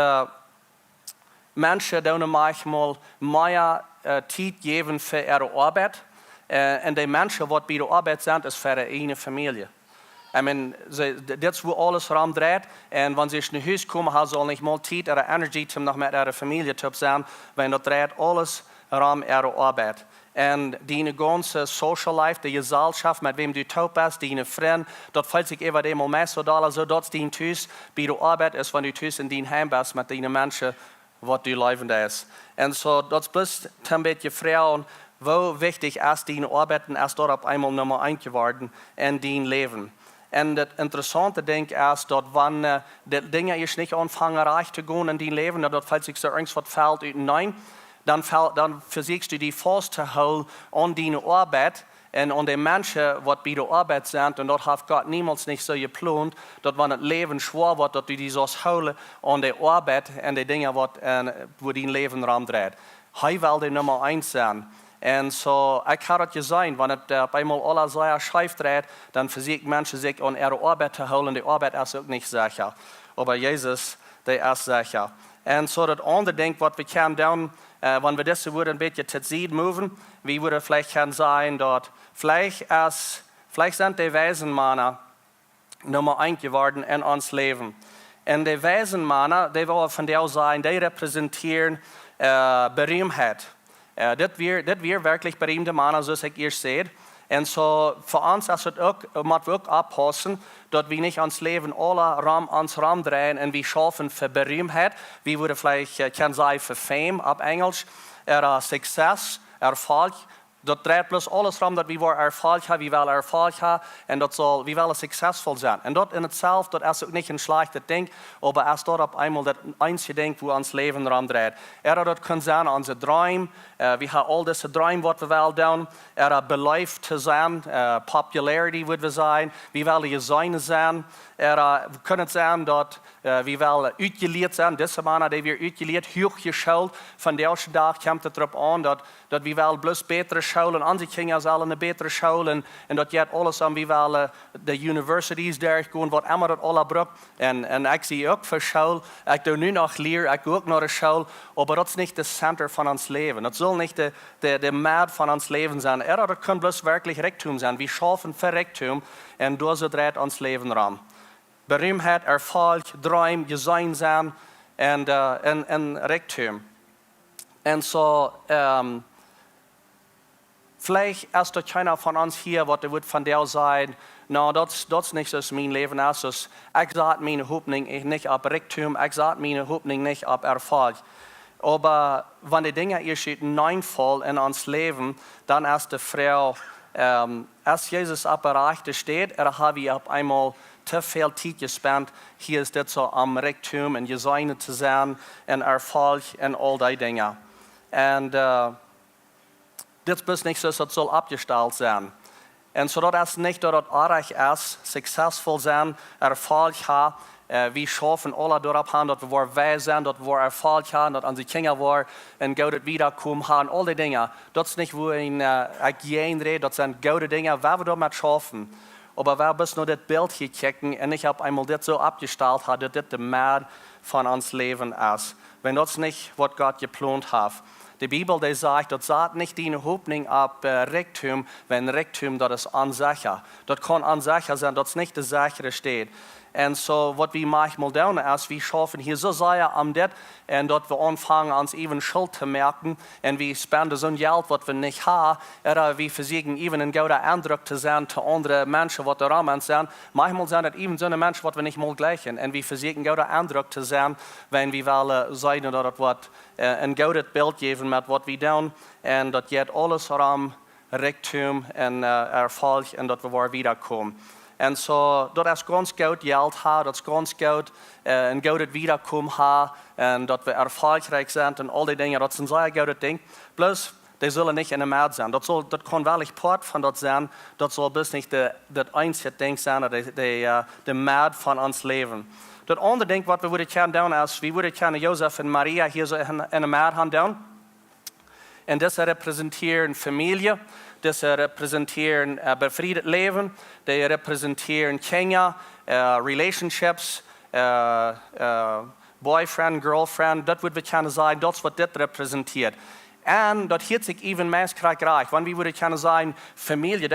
mensen doen manchmal meer tijd geven voor ihre arbeid. En de mensen wat bij de arbeid zijn, is voor de ene familie. I mean, dit is waar alles rond draait. En wanneer ze naar huis komen, hebben ze al niet meer tijd en energie om nog met hun familie te zijn. Want dat draait alles rond hun arbeid. En die ganze social life, de gezelschap met wem du top bent, die vriend, dat valt zich even eenmaal mee zo dat is die thuis bij de arbeid is, wanneer du thuis in die heim bent met die mensen wat du levend is. En zo, dat is plus een beetje vrouwen, hoe wichtig is die arbeid en is dat op eenmaal nummer 1 geworden in die leven. En het interessante ding is dat wanneer de dingen is niet aanvangen reich te gaan in die leven, dat valt zich zo ergens wat valt uit nein, dan versuchst du die vast te houden aan die arbeid en aan de mensen wat bij de arbeid zijn. En dat heeft God niemals niet zo gepland, dat wanneer het leven zwaar wordt, dat du die zo houden aan de arbeid en de dingen wat die leven ronddraait. Hij will die Nummer 1 sein. En so, ik had het gezien, wanneer het bij mij alle zeer schief draait, dan verzieken mensen zich aan ihre Arbeit te houden. Die Arbeit is ook niet zeker. Maar Jezus, die is zeker. En zo dat andere ding wat we kunnen doen, wanneer we deze woorden een beetje te zien moven, we willen vielleicht gaan zijn dat vielleicht zijn die wijzen mannen Nummer 1 geworden in ons leven. En die wijzen mannen, die willen van jou zijn, die representeren beroemdheid. Dit weer werkelijk beroemde mannen, zoals ik eerst zei. En zo voor ons is het ook, moeten we ook oppassen, dat we niet ons leven alle ons ram draaien en we schaffen voor beroemdheid. We worden vielleicht, kan zeggen, voor fame op Engels, succes, erfolg. Dat draait plus alles ram dat we willen erfolg hebben, we willen erfolg hebben en we willen succesvol zijn. En dat in itself, dat is ook niet een slechte ding, maar is dat op eenmaal dat einzige ding wo ons leven ram draait. Dat kan zijn onze droom, we hebben al deze droom wat we willen doen, beleefd te zijn, popularity moet we zijn, we willen gezien zijn. Kan het zijn dat we willen uitgeleerd zijn, deze mannen die weer uitgeleerd, hooggeschoold. Van de eerste dag komt het erop aan dat we wel plus betere school en onze kinderen zullen een betere school en dat je het alles aan we willen de universities daar gaan, wat immer dat alle broek. En ik zie ook voor school, ik doe nu nog leer, ik ga ook naar de school, maar dat is niet de center van ons leven. Dat zal niet de maat van ons leven zijn. Dat kan plus werkelijk rijkdom zijn. We schaffen voor rijkdom en door zo draait ons leven ram. Beroemdheid, erfolg, droom, gezien zijn en rijkdom. En zo, vielleicht is er keiner van ons hier wat wordt van jou zijn, nou dat is niet zoals mijn leven is. Dus ik zet mijn hoopning niet op rijkdom, ik zet mijn hoopning niet op erfolg. Maar wanneer die dingen eerst neunval in ons leven, dan is de vrouw, als Jezus op de rechte staat, hebben we op eenmaal te veel tijd gespendet. Hier is dit zo om rijkdom en gezien te zijn en erfolg en al die dingen. En dit is niet zoals het zal opgesteld zijn. En zodat het niet dat het erg is, succesvol zijn, erfolg hebben. We schaffen alle erop aan dat we waar wij zijn, dat we waar erfolg hebben, dat onze kinderen waar en gouden wiederkomen gaan, al die dingen. Dat is niet hoe ik red, dat zijn gouden dingen waar we dat met schaffen. Maar we hebben naar dit beeld gekeken en ik heb eenmaal dit zo opgesteld dat dit de maat van ons leven is. Want dat is niet wat God gepland heeft. De Bijbel die zegt, dat zat niet die hoopning op rijkdom, want rijkdom dat is onzeker. Dat kan onzeker zijn, dat is niet de zekere staat. En zo wat we manchmal doen is, we schaffen hier zo zeer om dit en dat we aanvangen ons even schuld te merken en we spenden zo'n geld wat we niet hebben. We verzieken even een goede indruk te zijn te andere mensen wat er aan zijn. Manchmal zijn het even zo'n mensen wat we niet mogen gleichen. En we verzieken goede indruk te zijn, wanneer we willen zeggen dat het wat een goede beeld geven met wat we doen en dat je het alles ram rijkdom en erfolg en dat we waar wiederkomen. En zo, dat is ganz goed geld hebben, dat is ganz goed een goede wiederkomen hebben en dat we erfolgreich zijn en al die dingen, dat is een zeer goede ding. Plus, die zullen niet in de maat zijn. Dat kan wel een part van dat zijn, dat zal dus niet dat einzige ding zijn, de maat van ons leven. Dat andere ding wat we willen gaan doen is, we willen gaan Jozef en Maria hier zo in de maat gaan doen. En dat representeren familie. Deze representeren bevrijd leven, die representeren kinderen, relationships, boyfriend, girlfriend, dat wat we kunnen zeggen, dat is wat dit representeert. En dat heeft zich even meeskrachtig. Wanneer we kunnen zeggen, familie,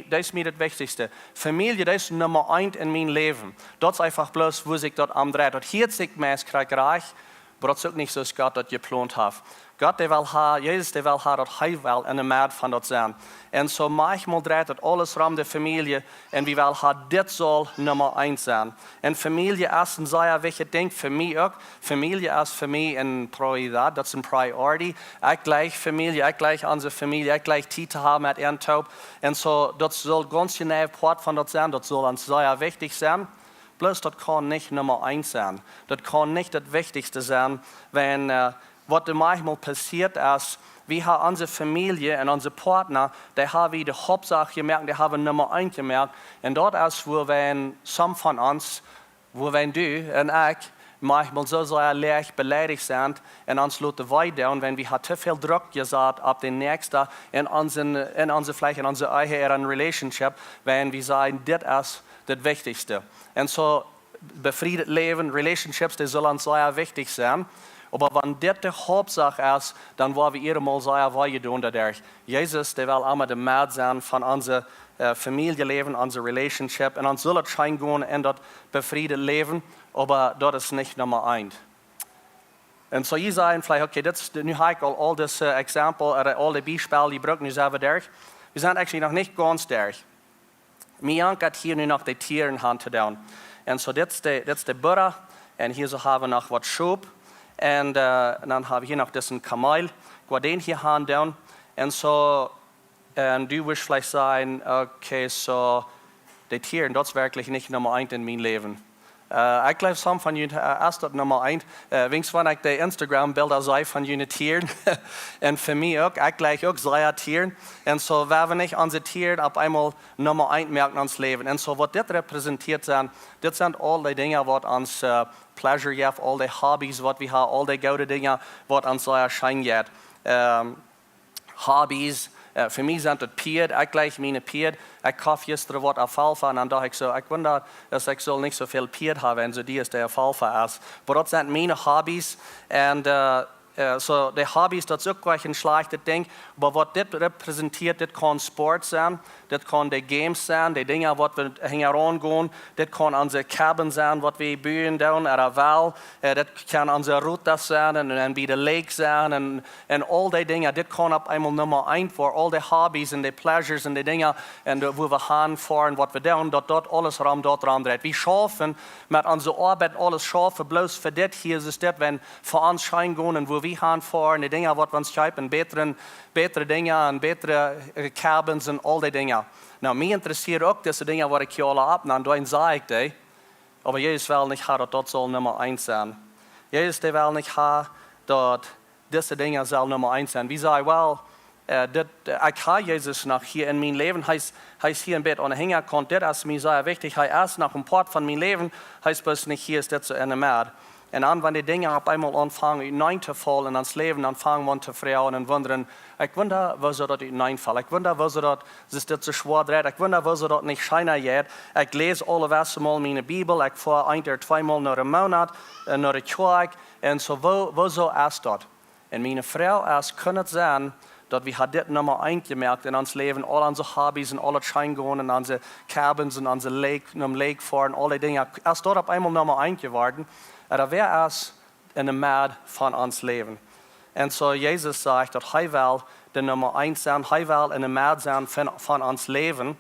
dat is mij het wichtigste. Familie, dat is nummer 1 in mijn leven. Dat is einfach bloos hoe ik dat omdraait. Dat heeft zich meeskrachtig, maar dat is ook niet zoals God dat gepland heeft. God die wil hebben, Jezus die wil hebben dat hij wel in de maat van dat zijn. En zo manchmal draait het alles rond de familie en wie wil hebben, dit zal nummer 1 zijn. En familie is een zeer wichtig ding voor mij ook. Familie is voor mij een prioriteit, dat is een priority. Ik gleich familie, ik gleich onze familie, ik gleich tijd te hebben met een top. En zo, dat zal ganz genau part van dat zijn, dat zal ons zeer wichtig zijn. Plus dat kan niet nummer 1 zijn. Dat kan niet het wichtigste zijn, wanneer wat er manchmal passiert is, we hebben onze familie en onze partner, die hebben de hoofdzaak gemerkt, die hebben nummer 1 gemerkt. En dat is waar wij, some van ons, waar wij du en ik, manchmal so sehr leicht beleidigt sind und uns lassen weiter, wenn wir zu viel Druck gesagt auf den Nächsten in unserer eigenen Relationship, wenn wir sagen, das ist das Wichtigste. Und so befriedet Leben, Relationships, die sollen sehr wichtig sein. Aber wenn das die Hauptsache ist, dann wollen wir ihre sehr weit tun dadurch. Jesus, der will immer der Mad sein von unserem Familienleben, unser Relationship. Und uns soll es schein gehen in das befriedet Leben, aber das ist nicht Nummer 1. Und so ihr sagen vielleicht, okay, nu habe ich all das Exempel, oder all die Beispiele, die brauchen wir selber durch. Wir sind eigentlich noch nicht ganz durch. Mir hat hier nur noch die Tiere in Hand zu tun. Und so das ist der Butter. Und hier so haben wir noch was Schub. Und dann habe ich hier noch diesen Kamel. Ich werde den hier haben tun. Und so, du wirst vielleicht sagen, okay, so die Tiere, das ist wirklich nicht Nummer 1 in meinem Leben. Ich glaube, some von Ihnen ist das Nummer 1. Wenn ich die Instagram-Bilder sehe von Ihnen Tieren, und für mich auch, ich gleich auch sehr Tieren. Und so werden wir nicht unsere Tiere auf einmal Nummer 1 merken ins Leben. Und so, was das repräsentiert sind, das sind all die Dinge, was uns Pleasure gibt, all die Hobbys, was wir haben, all die gute Dinge, was uns sehr Schein gibt. Hobbys. Für mich sind das Pied, ich gleich meine Pied. Ich kaufe gestern was Alfalfa und dann dachte ich so, ich wundere, dass ich so nicht so viel Pied habe, wenn so die ist der Alfalfa ist. Aber das sind meine Hobbys und so die Hobbys, das ist auch gleich ein schlechtes Ding. Aber was das repräsentiert, das kann Sport sein, das kann die Games sein, die Dinge, was wir herangehen, das kann unsere Cabin sein, was wir bauen down oder Wall, das kann unsere Route sein und dann bei der Lake sein und all die Dinge, das kann auf einmal Nummer 1 für all die Hobbys und die Pleasures und die Dinge, und wo wir hinfahren, was wir tun, dort alles dort dreht. Wir schaffen mit unserer Arbeit alles schaffen, bloß für das hier ist es das, wenn für uns schein gehen und wo wir hinfahren, die Dinge, was wir uns schreiben, bessere Dinge und bessere Cabins und all die Dinge. Nou, mich interessiert auch diese Dinge, was ich hier alle abnehme, dann sage ich die. Aber Jesus will nicht haben, dass das soll Nummer 1 sein. Jesus der will nicht haben, dass diese Dinge soll Nummer 1 sein. Wie sage ich, well, ich habe Jesus noch hier in meinem Leben, heißt hier ein Bett anhängen konnte, das ist mir sehr wichtig. Ich erst nach einem Part von meinem Leben, heißt bloß nicht, hier ist das so eine Mad. Und dann, wenn die Dinge auf einmal anfangen, hineinzufallen ins Leben, dann fangen wir an zu fragen und wundern, ich wundere, wieso das hineinfällt. Ich wundere, wieso das so schwer dreht. Ich wundere, wieso das nicht scheiner geht. Ich lese alle Wochen mal meine Bibel. Ich fahre 1 oder 2 Mal nach einem Monat, nach der Kirche. Und so, wieso ist das? Und meine Frau, es kann sein, dass wir das Nummer 1 gemerkt in unserem Leben, all unsere Hobbys und alle Scheingehen und unsere Cabins und unsere Lake fahren, alle Dinge. Es ist dort auf einmal Nummer 1 geworden. Aber wer ist in der Mad von uns Leben? Und so Jesus sagt, dass er will die Nummer 1 sein, er will in der Mad sein von uns Leben.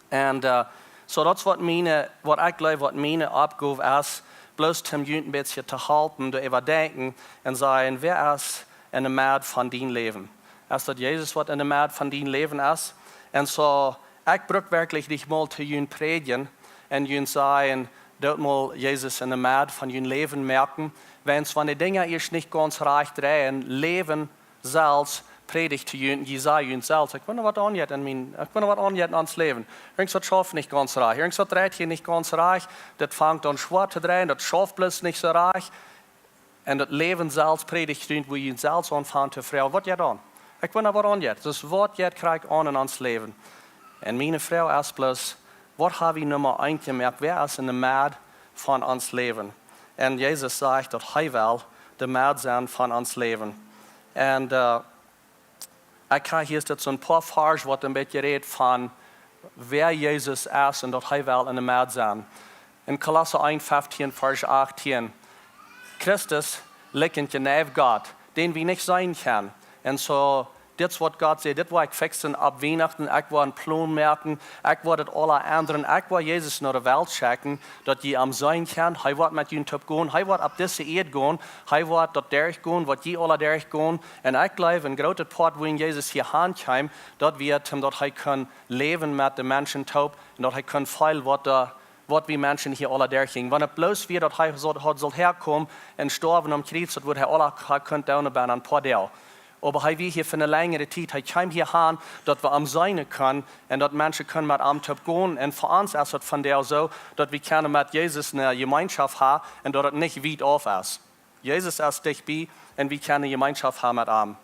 Und so das was ich glaube, was meine Aufgabe ist, bloß zum Jüngsten ein bisschen zu halten, zu überdenken und sagen, wer ist in der Mad von deinem Leben? Ist das Jesus, was in der Mad von deinem Leben ist? Und so, ich brauche wirklich dich mal zu Jüngsten predigen und Jüngsten sagen, dort mal Jesus in der Mad von ihrem Leben merken, wenn es von den Dingen ist nicht ganz reich drehen, Leben selbst predigt zu ihnen, Jesaja ihnen selbst. Ich wundere, was angeht in ans Leben. Irgendwas schafft nicht ganz reich, irgendwas dreht hier nicht ganz reich, das fängt an schwer zu drehen, das schafft bloß nicht so reich. Und das Leben selbst predigt zu ihnen, wo ihnen selbst anfangen zu fragen, was geht an? Ich wundere, was angeht. Das Wort geht kriegt an in ans Leben. Und meine Frau ist bloß, was habe ich Nummer 1 gemerkt? Wer ist in der Mad von uns Leben? Und Jesus sagt, dass er will der Mad sein von uns Leben. Und ich habe hier jetzt so ein paar Verse, was ein bisschen redet von, wer Jesus ist und dass er will in der Mad sein. In Kolosser 1, 15, Vers 18. Christus liegt neben Gott, den wir nicht sein können. Und so, das, was Gott sagt, das war ich fixen ab Weihnachten, ich war ein Plan merken, ich war das alle anderen, ich war Jesus nach der Welt schicken, dass die am sein kann, er wird mit ihnen gehen, er wird ab dieser Erde gehen, er wird dort durchgehen, was die alle durchgehen. Und ich glaube, ein großer Part, wo Jesus hier hinkommt, dass wir, dass er kann leben mit den Menschen taub und dass er kann viel, was wir Menschen hier alle durchgehen. Wenn es bloß wird, dass er soll herkommen und sterben am Kreuz, dann wird er alle können down bei ein paar Tage. aber hij wie hier für eine längere Zeit. Hij kwam hier aan dat we am zijn können und dat Menschen können mit am Top gehen. Und für uns ist es von der so, dass wir können mit Jesus eine Gemeinschaft haben und dass es nicht weit auf ist. Jesus ist dich bei und wir können eine Gemeinschaft haben mit ihm.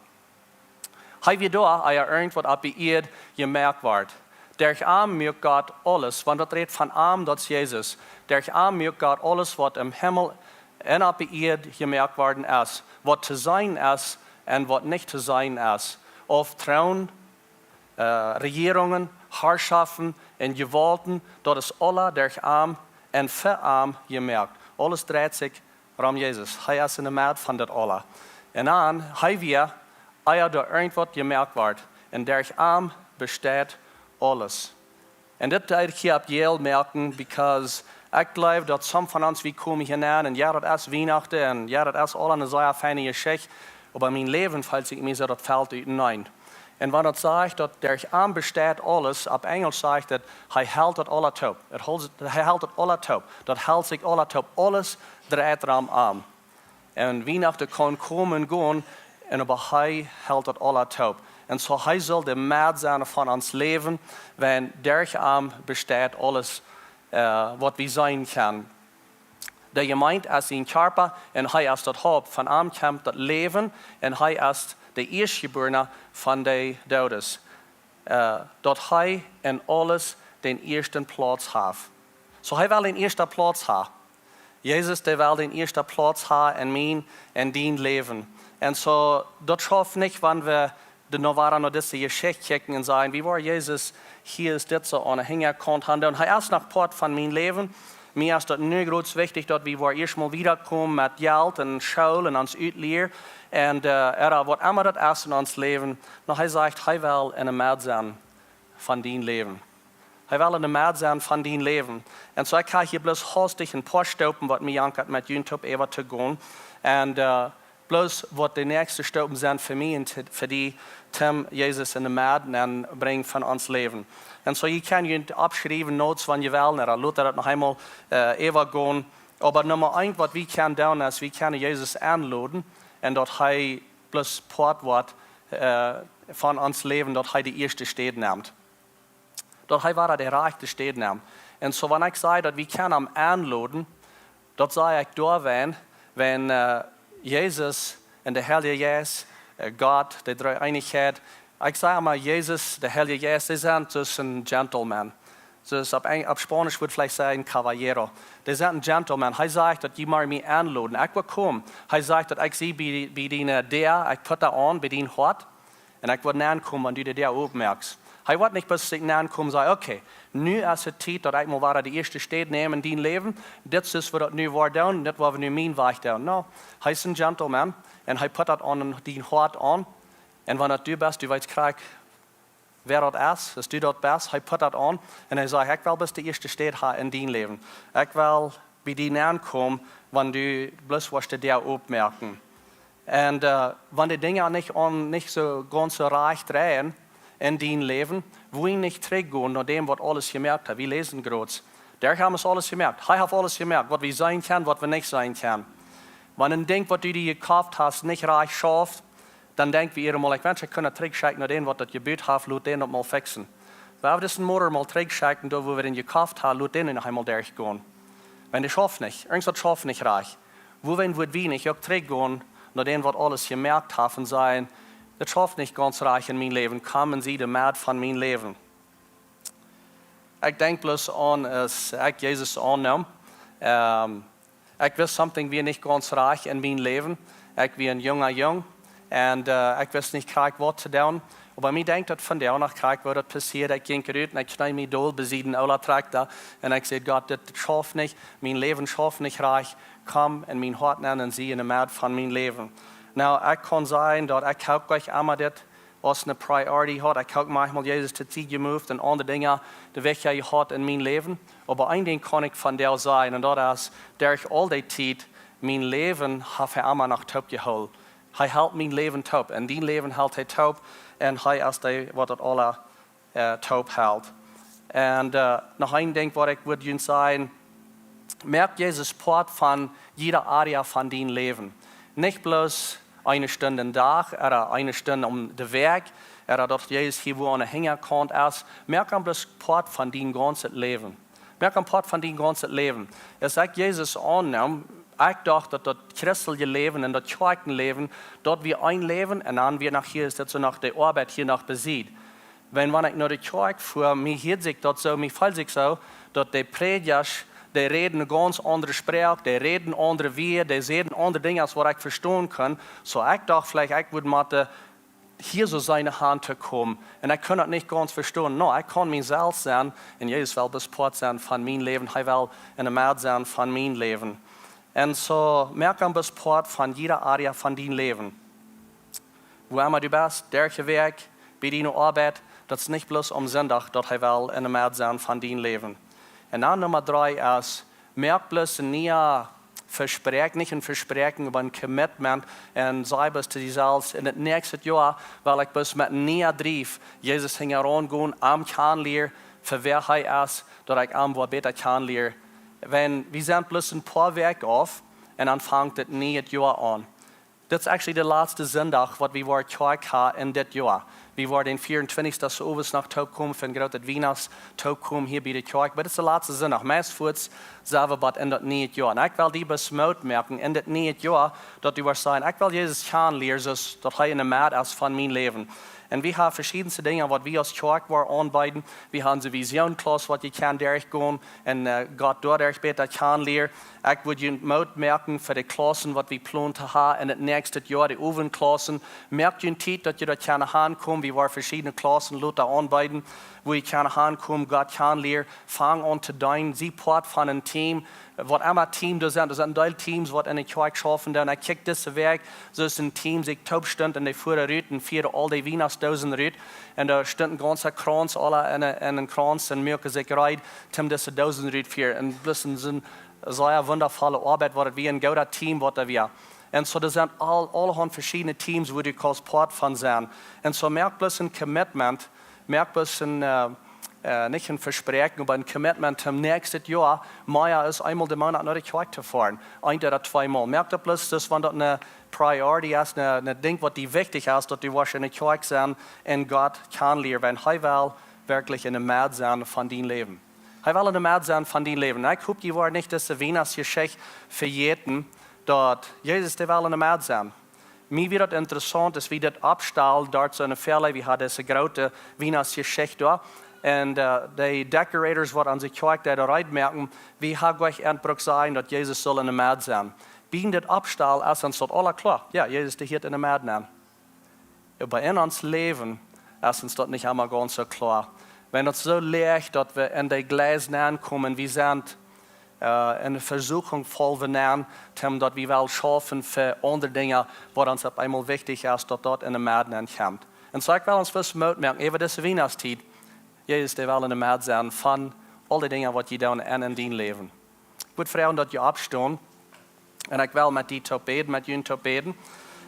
Hij wie da, irgendwas ab ihr gemerkt wird. Durch Arm mögt Gott alles, wenn das redet von Arm, das ist Jesus. Durch Arm mögt Gott alles, was im Himmel und ab ihr gemerkt worden ist. Was zu sein ist und was nicht zu sein ist. Auf Thron, Regierungen, Herrschaften und Gewalten, das ist alle durch Arm und für Arm gemerkt. Alles dreht sich um Jesus. Er ist in der Mitte von das alle. Und dann, wir, da irgendwas gemerkt wird. Und durch Arm besteht alles. Und das darf ich hier ab Yale merken, because ich glaube, dass some von uns, wir kommen hinein, und ja, das ist Weihnachten, und ja, das ist alle eine sehr feine Geschichte, aber mein Leben fällt sich mir so, das fällt hinein. Und wenn das sagt, dass durch Arm besteht alles, ab Englisch sagt das, er hält das alle taub. Er hält das alle taub. Das hält sich alle taub. Alles dreht am Arm. Und Weihnachten kann kommen und gehen, aber er hält das alle taub. Und so soll der Mad sein von uns Leben, wenn durch Arm besteht alles, was wir sein können. Der Gemeinde ist ein Körper und er ist das Haupt. Von ihm kommt das Leben und er ist der Erstgeborene von den Toten. Dort er in alles den ersten Platz hat. So er will den ersten Platz haben. Jesus, der will den ersten Platz haben in mein und dein Leben. Und so, das schafft nicht, wenn wir de novara no diese Geschichte checken und sagen, wie war Jesus, hier ist das so an der Hintergrund. Und er ist noch Part von meinem Leben. Mir ist das nicht groß wichtig, dass wir erstmal wiederkommen mit Geld und Schule und uns Utlehr. Und was immer das ist in uns Leben, noch er sagt, er will in der Mitte sein von deinem Leben. Er will in der Mitte sein von deinem Leben. Und so ich kann hier bloß hastig ein paar Stoppen, was mir jankert mit YouTube ever zu gehen. Und bloß, was die nächsten Stoppen sind für mich und für die, Tim, Jesus in der Mitte und bringen von uns Leben. Und so, ich kann Ihnen abschreiben, Notes, wenn ihr wollt, oder Luther das noch einmal ever gehen. Aber Nummer eins, was wir können tun, ist, wir können Jesus anladen und dort er bloß Part wird von uns Leben, dort er die erste Städte nimmt. Dort war der reichste Städte nimmt. Und so, wenn ich sage, dass wir können ihn anladen, dort sage ich da, wenn Jesus und der Heilige Geist, Gott, der Dreieinigkeit, ich sage mal, Jesus, der Heilige Geist, die sind ein Gentleman. Dus op Spanisch würde vielleicht sagen Caballero. Die sind ein Gentleman. Er sagt, dass die mal mich anladen. Ich will kommen. Er sagt, dass ich sie bei den der, ich put da an, bei den Hort. Und ich will näher kommen, wenn du dir aufmerkst. Er wird nicht bis ich näher kommen und sagen, okay, nu ist es Zeit, dass ich mal die erste Städte nehmen in dein Leben. Das ist, was nu war down, das war nu mein Weg down. No, er ist ein Gentleman. Und er put das an den Hort an. Und wenn du bist, du weißt, wer das ist, dass du dort bist, er put das an und er sagt, ich will bis die erste Städte haben in dein Leben. Ich will bei dir ankommen, wenn du bloß was dir aufmerken. Und wenn die Dinge nicht so ganz so reich drehen in dein Leben, wo ich nicht zurückgehen nach dem, was alles gemerkt hat. Wir lesen gerade. Der haben es alles gemerkt. Er hat alles gemerkt, was wir sein können, was wir nicht sein können. Wenn du denkst, was du dir gekauft hast, nicht reich schafft, dann denken wir mal, ich wünsche, ich könnte zurückschicken nach dem, was das Gebet hat, laut den mal fixen. Wenn wir das Motor mal zurückschicken, da wo wir den gekauft haben, laut den noch einmal durchgehen. Wenn die schafft nicht, irgendwas schafft nicht reich. Wo wir wenig, auch zurückgehen, nach dem, was alles gemerkt haben, und sagen, das schafft nicht ganz reich in mein Leben, kommen Sie der Mad von mein Leben. Ich denke bloß an, als ich Jesus annehme, ich weiß something wie nicht ganz reich in mein Leben. Ich bin ein junger Jung. Und ich weiß nicht, was zu tun. Aber mir denkt das von der nach was das passiert. Ich ging raus und ich schneide mich doll besieden, alle Traktor. Und ich sage, Gott, das schafft nicht, mein Leben schafft nicht reich. Komm in mein Hort nennen und sieh in der März von meinem Leben. Now, ich kann sagen, dass ich auch gleich einmal das als eine Priority hat. Ich auch manchmal Jesus zu Zeit gemoved und andere Dinge, die welche ich hat in meinem Leben. Aber ein Ding kann ich von der sein. Und das ist, durch all die Zeit, mein Leben hat er einmal nach Taub geholt. Er hält mein Leben taub. Und dein Leben hält er taub. Und er ist der, was das alle taub hält. Und noch ein Ding, was ich würde Ihnen sagen, merkt Jesus Part von jeder Area von deinem Leben. Nicht bloß eine Stunde am Tag, oder eine Stunde um den Weg, oder dort Jesus hier, wo eine Hängerkant ist. Merk am das Part von deinem ganzen Leben. Merk am Part von deinem ganzen Leben. Es sagt Jesus an, ich dachte, dass das christliche Leben und das Kirchenleben, dort wir ein Leben und dann wir nach hier ist das so nach der Arbeit hier nach besieht. Wenn ich nach der Kirche fuhr, mir hier sich das so, mir fällt sich so, dass die Prediger, die reden eine ganz andere Sprache, die reden andere Wege, die sehen andere Dinge, als was ich verstehen kann. So ich dachte vielleicht, ich würde mal hier so seine Hand kommen. Und ich kann das nicht ganz verstehen. No, ich kann mich selbst sein, und Jesus will das Part sein von meinem Leben, er will eine Mehr sein von meinem Leben. Und so merk am das Part von jeder Area von deinem Leben. Wo immer du bist, der Weg, bei deiner Arbeit, das ist nicht bloß am Sonntag, dass er will eine Mehr sein von deinem Leben. Und dann Nummer 3 ist, merk bloß nie Versprechen, nicht ein Versprechen, aber ein Commitment und sei bis zu dir selbst. In das nächste Jahr, weil ich bis mit nie Brief Jesus herangehen, am kennenlernen, für wer er ist, dass ich am besser kennenlernen. Wenn wir sind bloß ein paar Wochen auf und dann fängt das nie das Jahr an. Das ist eigentlich der letzte Sonntag, was wir Kirche haben in das Jahr. Wir waren den 24. so nach Taukum, von großes Weihnachtstaukum hier bei der Kirche. Aber das ist der letzte Sonntag. Meistens sagen wir, in das neue Jahr. Und ich will die besmut merken, in das neue Jahr, dass du sagen, ich will Jesus kennenlernen, dass er eine Mehr ist von meinem Leben. Und wir haben verschiedenste Dinge, was wir als Kirche anbieten. Wir haben eine Vision-Klasse, was ihr kann durchgehen und Gott dort euch besser kennenlernen. Ich würde Ihnen Mut merken für die Klassen, was wir planen zu haben in das nächste Jahr, die Oven-Klassen. Merkt ihr Zeit, dass ihr da keine Hand kommt. Wir waren verschiedene Klassen, Leute anbieten, wo ihr keine Hand kommt, Gott kennenlernen. Fang an zu dienen, sie Part von einem Team. Was immer Team das sind Teams, die in der Kirche schaffen. Und ich kicke das weg, so ist ein Team, die taub stund und die fuhren rüt und vieren all die Weihnachtsdosen rüt. Und da stand ein ganzer Kranz, alle in einen Kranz und mir sich reit, Tim diese Dosen rüt für. Und das ist eine sehr wundervolle Arbeit, was wir ein guter Team, was wir. Und so, das sind alle verschiedene Teams, wo die als Part von sind. Und so merkt bloß ein Commitment, merkt bloß ein nicht ein Versprechen, aber ein Commitment zum nächsten Jahr, mehr als einmal im Monat nach der Kirche zu fahren. Ein oder zweimal. Merkt ihr bloß, dass wenn das eine Priority ist, ein Ding, was die wichtig ist, dass die wahrscheinlich in der Kirche sind und Gott kennenlernen, wenn er will wirklich in der Mehr sein von deinem Leben. Er will in der Mehr sein von deinem Leben. Ich hoffe, die war nicht diese Weihnachtsgeschichte für jeden, dass Jesus der will in der Mehr sein. Mir wird es interessant, dass wir das abstellen, dort so eine Fälle, wir haben diese große Weihnachtsgeschichte da. Und die Decorators, die an sich Kirche da reinmerken, wie haben euch endlich sagen, dass Jesus soll in der Mehr sein. Biegen das abstellen, ist uns das alle klar. Ja, Jesus ist hier in der Mehr nehmen. Aber in uns Leben ist uns das nicht immer ganz so klar. Wenn es so leicht, dass wir in die Gleisen ankommen, wir sind in der Versuchung voll werden, dass wir wel schaffen für andere Dinge, was uns auf einmal wichtig ist, dass dort in der Mehr kommt. Und so ich will uns was merken, über diese Weihnachtszeit, Jesus, der will in der Mehr sein von all den Dingen, was ihr tun in dein Leben. Ich würde fragen, dass ihr abstehen. Und ich will mit dir beten, mit ihnen beten.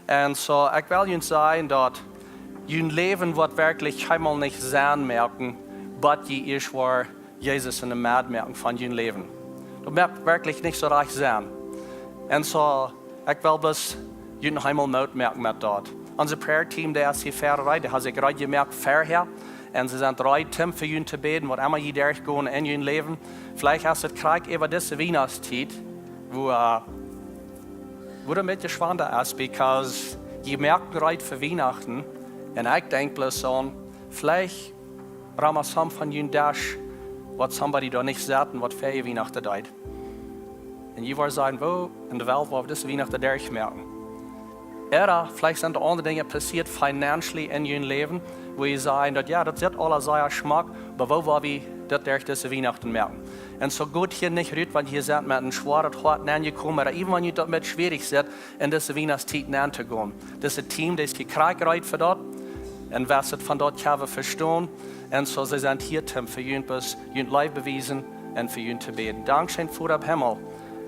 Und so, ich will ihnen sagen, dass ihr Leben wird wirklich einmal nicht sein merken, aber ihr ist war Jesus in der Mehr merken von ihrem Leben. Du merkst wirklich nicht so reich sein. Und so, ich will bloß ihnen einmal Mut merken mit dort. Unser Prayer-Team, der ist hier fertig, der hat sich gerade gemerkt, vorher. Und sie sind bereit, Tim für ihn zu beten, was immer ihr durchgehen in ihrem Leben. Vielleicht hast du es Krieg über diese Weihnachtszeit, wo du mit dir schwanger ist, because ihr merkt bereit für Weihnachten. Und ich denke bloß an, vielleicht rammen some von ihnen das, was somebody da nicht sagt, was für ihr Weihnachten deit. Und ihr wollt sagen, wo in der Welt, wo wir das Weihnachten durchmerken. Oder vielleicht sind andere Dinge passiert, financially in ihrem Leben, wo ihr sagen, dass ja, das wird alles sehr Geschmack, aber wo war wir das durch diese Weihnachten merken. Und so gut hier nicht rührt, wenn ihr seid mit einem schweren Hort angekommen, oder even wenn ihr damit schwierig seid, in diese Weihnachtszeit anzugehen. Das ist ein Team, das ist gekriegt für dort, und was es von dort kann verstehen. Und so sie sind hier, Tim, für ihn Leib bewiesen und für ihn zu beten. Dankeschön, Vater im Himmel,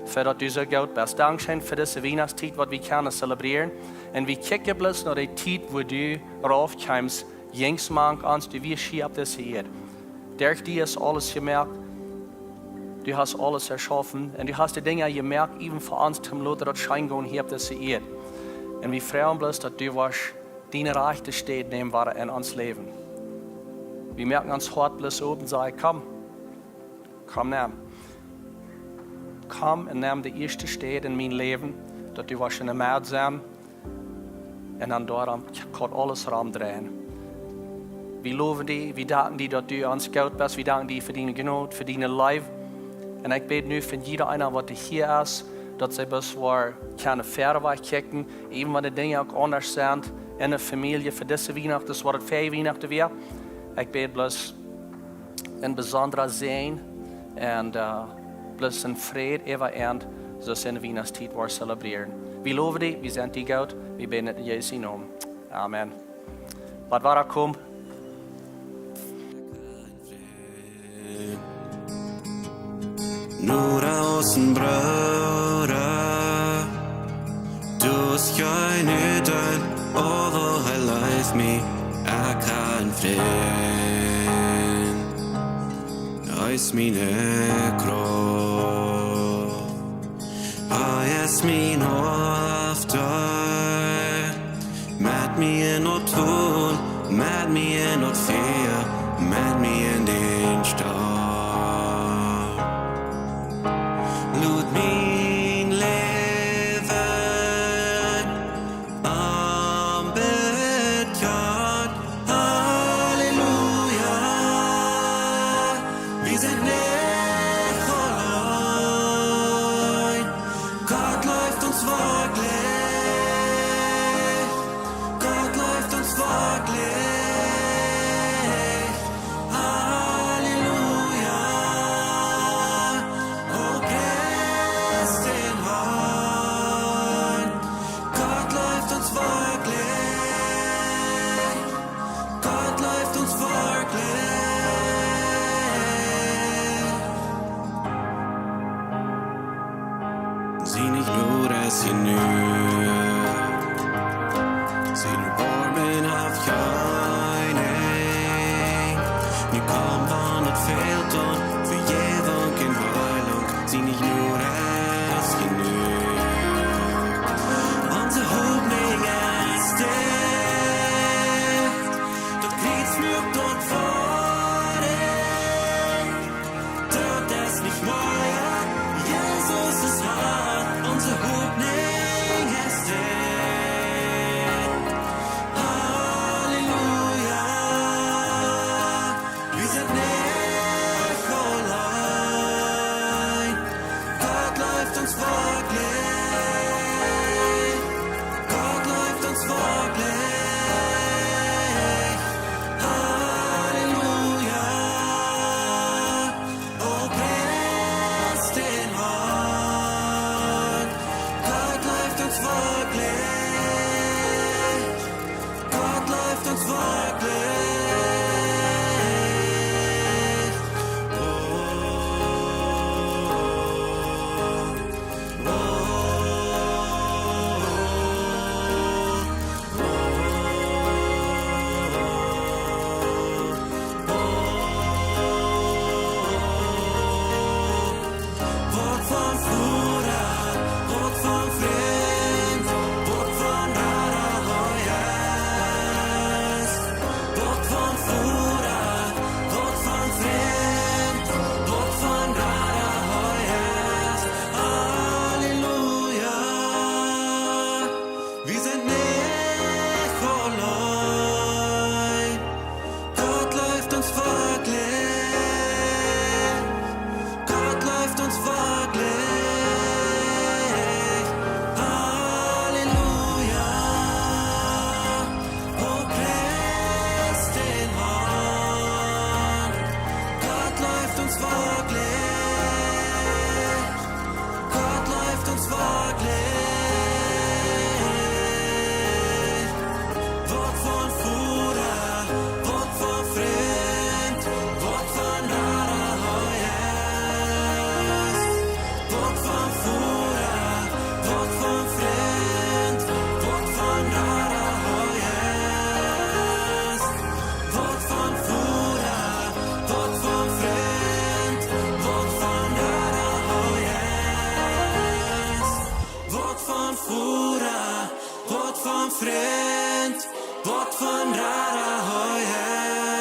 für dass du so gut bist. Dankeschön für diese Weihnachtszeit, was wir können zelebrieren. Und wir kicken bloß nach der Zeit, wo du raufkommst, jings mang ans, du wirst hier auf das hier. Durch dir ist alles gemerkt. Du hast alles erschaffen. Und du hast die Dinge gemerkt, eben für uns, zum Leute, das Schein gehen hier auf das hier. En we vragen bloß, dass du was deine rechte steht nehmen war in ons Leben. Wir merken uns hart bloß oben, sagen, komm nimm. Komm und nimm die erste Stelle in mein Leben, dass du was in der März sein. Und dann daran kann alles drehen. Wir loben dich, wir danken dir, dass du uns gut bist, wir danken dir für deine Genot, für deine Leib. Und ich bete nu für jeder einer, der hier ist, dass sie bis war keine Fähre kicken, eben wenn die Dinge auch anders sind in der Familie für diese Weihnachten, das war das für Weihnachten wir. Ich bete bloß in besonderer Sehen und bloß in Frieden, ever end, so in der Weihnachtszeit war zelebrieren. Wir loben dich, wir sind dir gut, wir beten in Jesu Namen. Amen. Was war da kommt? Nur außen brødre, du skal nytten over life me, jeg kan fred, øys mine krop, øys min hofte, med mig noget tål, med mig noget ferie, med mig en din stad. Lod min leven aanbidden, halleluja. Vi sind nicht allein, Gott läuft uns wirklich, Gott läuft uns wirklich. Sieh nicht nur das hinüber, sieh nur Borben auf keine. Mir kommt an das Feld und für jeden in Heilung. Sieh nicht nur das hinüber, unsere Hoffnung ist dicht. Dort kriegt's mir dort vorne, dort ist nicht mehr. Jesus ist wahr. Unsere Hoffnung ist dicht. Halleluja. Wir sind nicht allein. Gott läuft uns wirklich. Gott läuft uns wirklich. Halleluja. Oh, preist den Herrn. Gott läuft uns wirklich. Gott läuft uns wirklich. Oh, oh, Wort von Bruder, Wort von Freund, Wort von Allerhöchst. Wort von Bruder, Wort von Freund, Wort von Allerhöchst. Halleluja, wir sind nicht allein. Gott läuft uns wirklich. Gott läuft uns wirklich. Halleluja. Oh, preist den Herrn. Gott läuft uns wirklich. Gott läuft uns wirklich. Wort von Bruder, Wort von Freund, Wort von Allerhöchst. Wort von Bruder, Wort von Freund, Wort von Allerhöchst. Wort von Bruder, Wort von Freund, Wort von Allerhöchst. Wort von Bruder, bort från fränt, bort från rara höjer.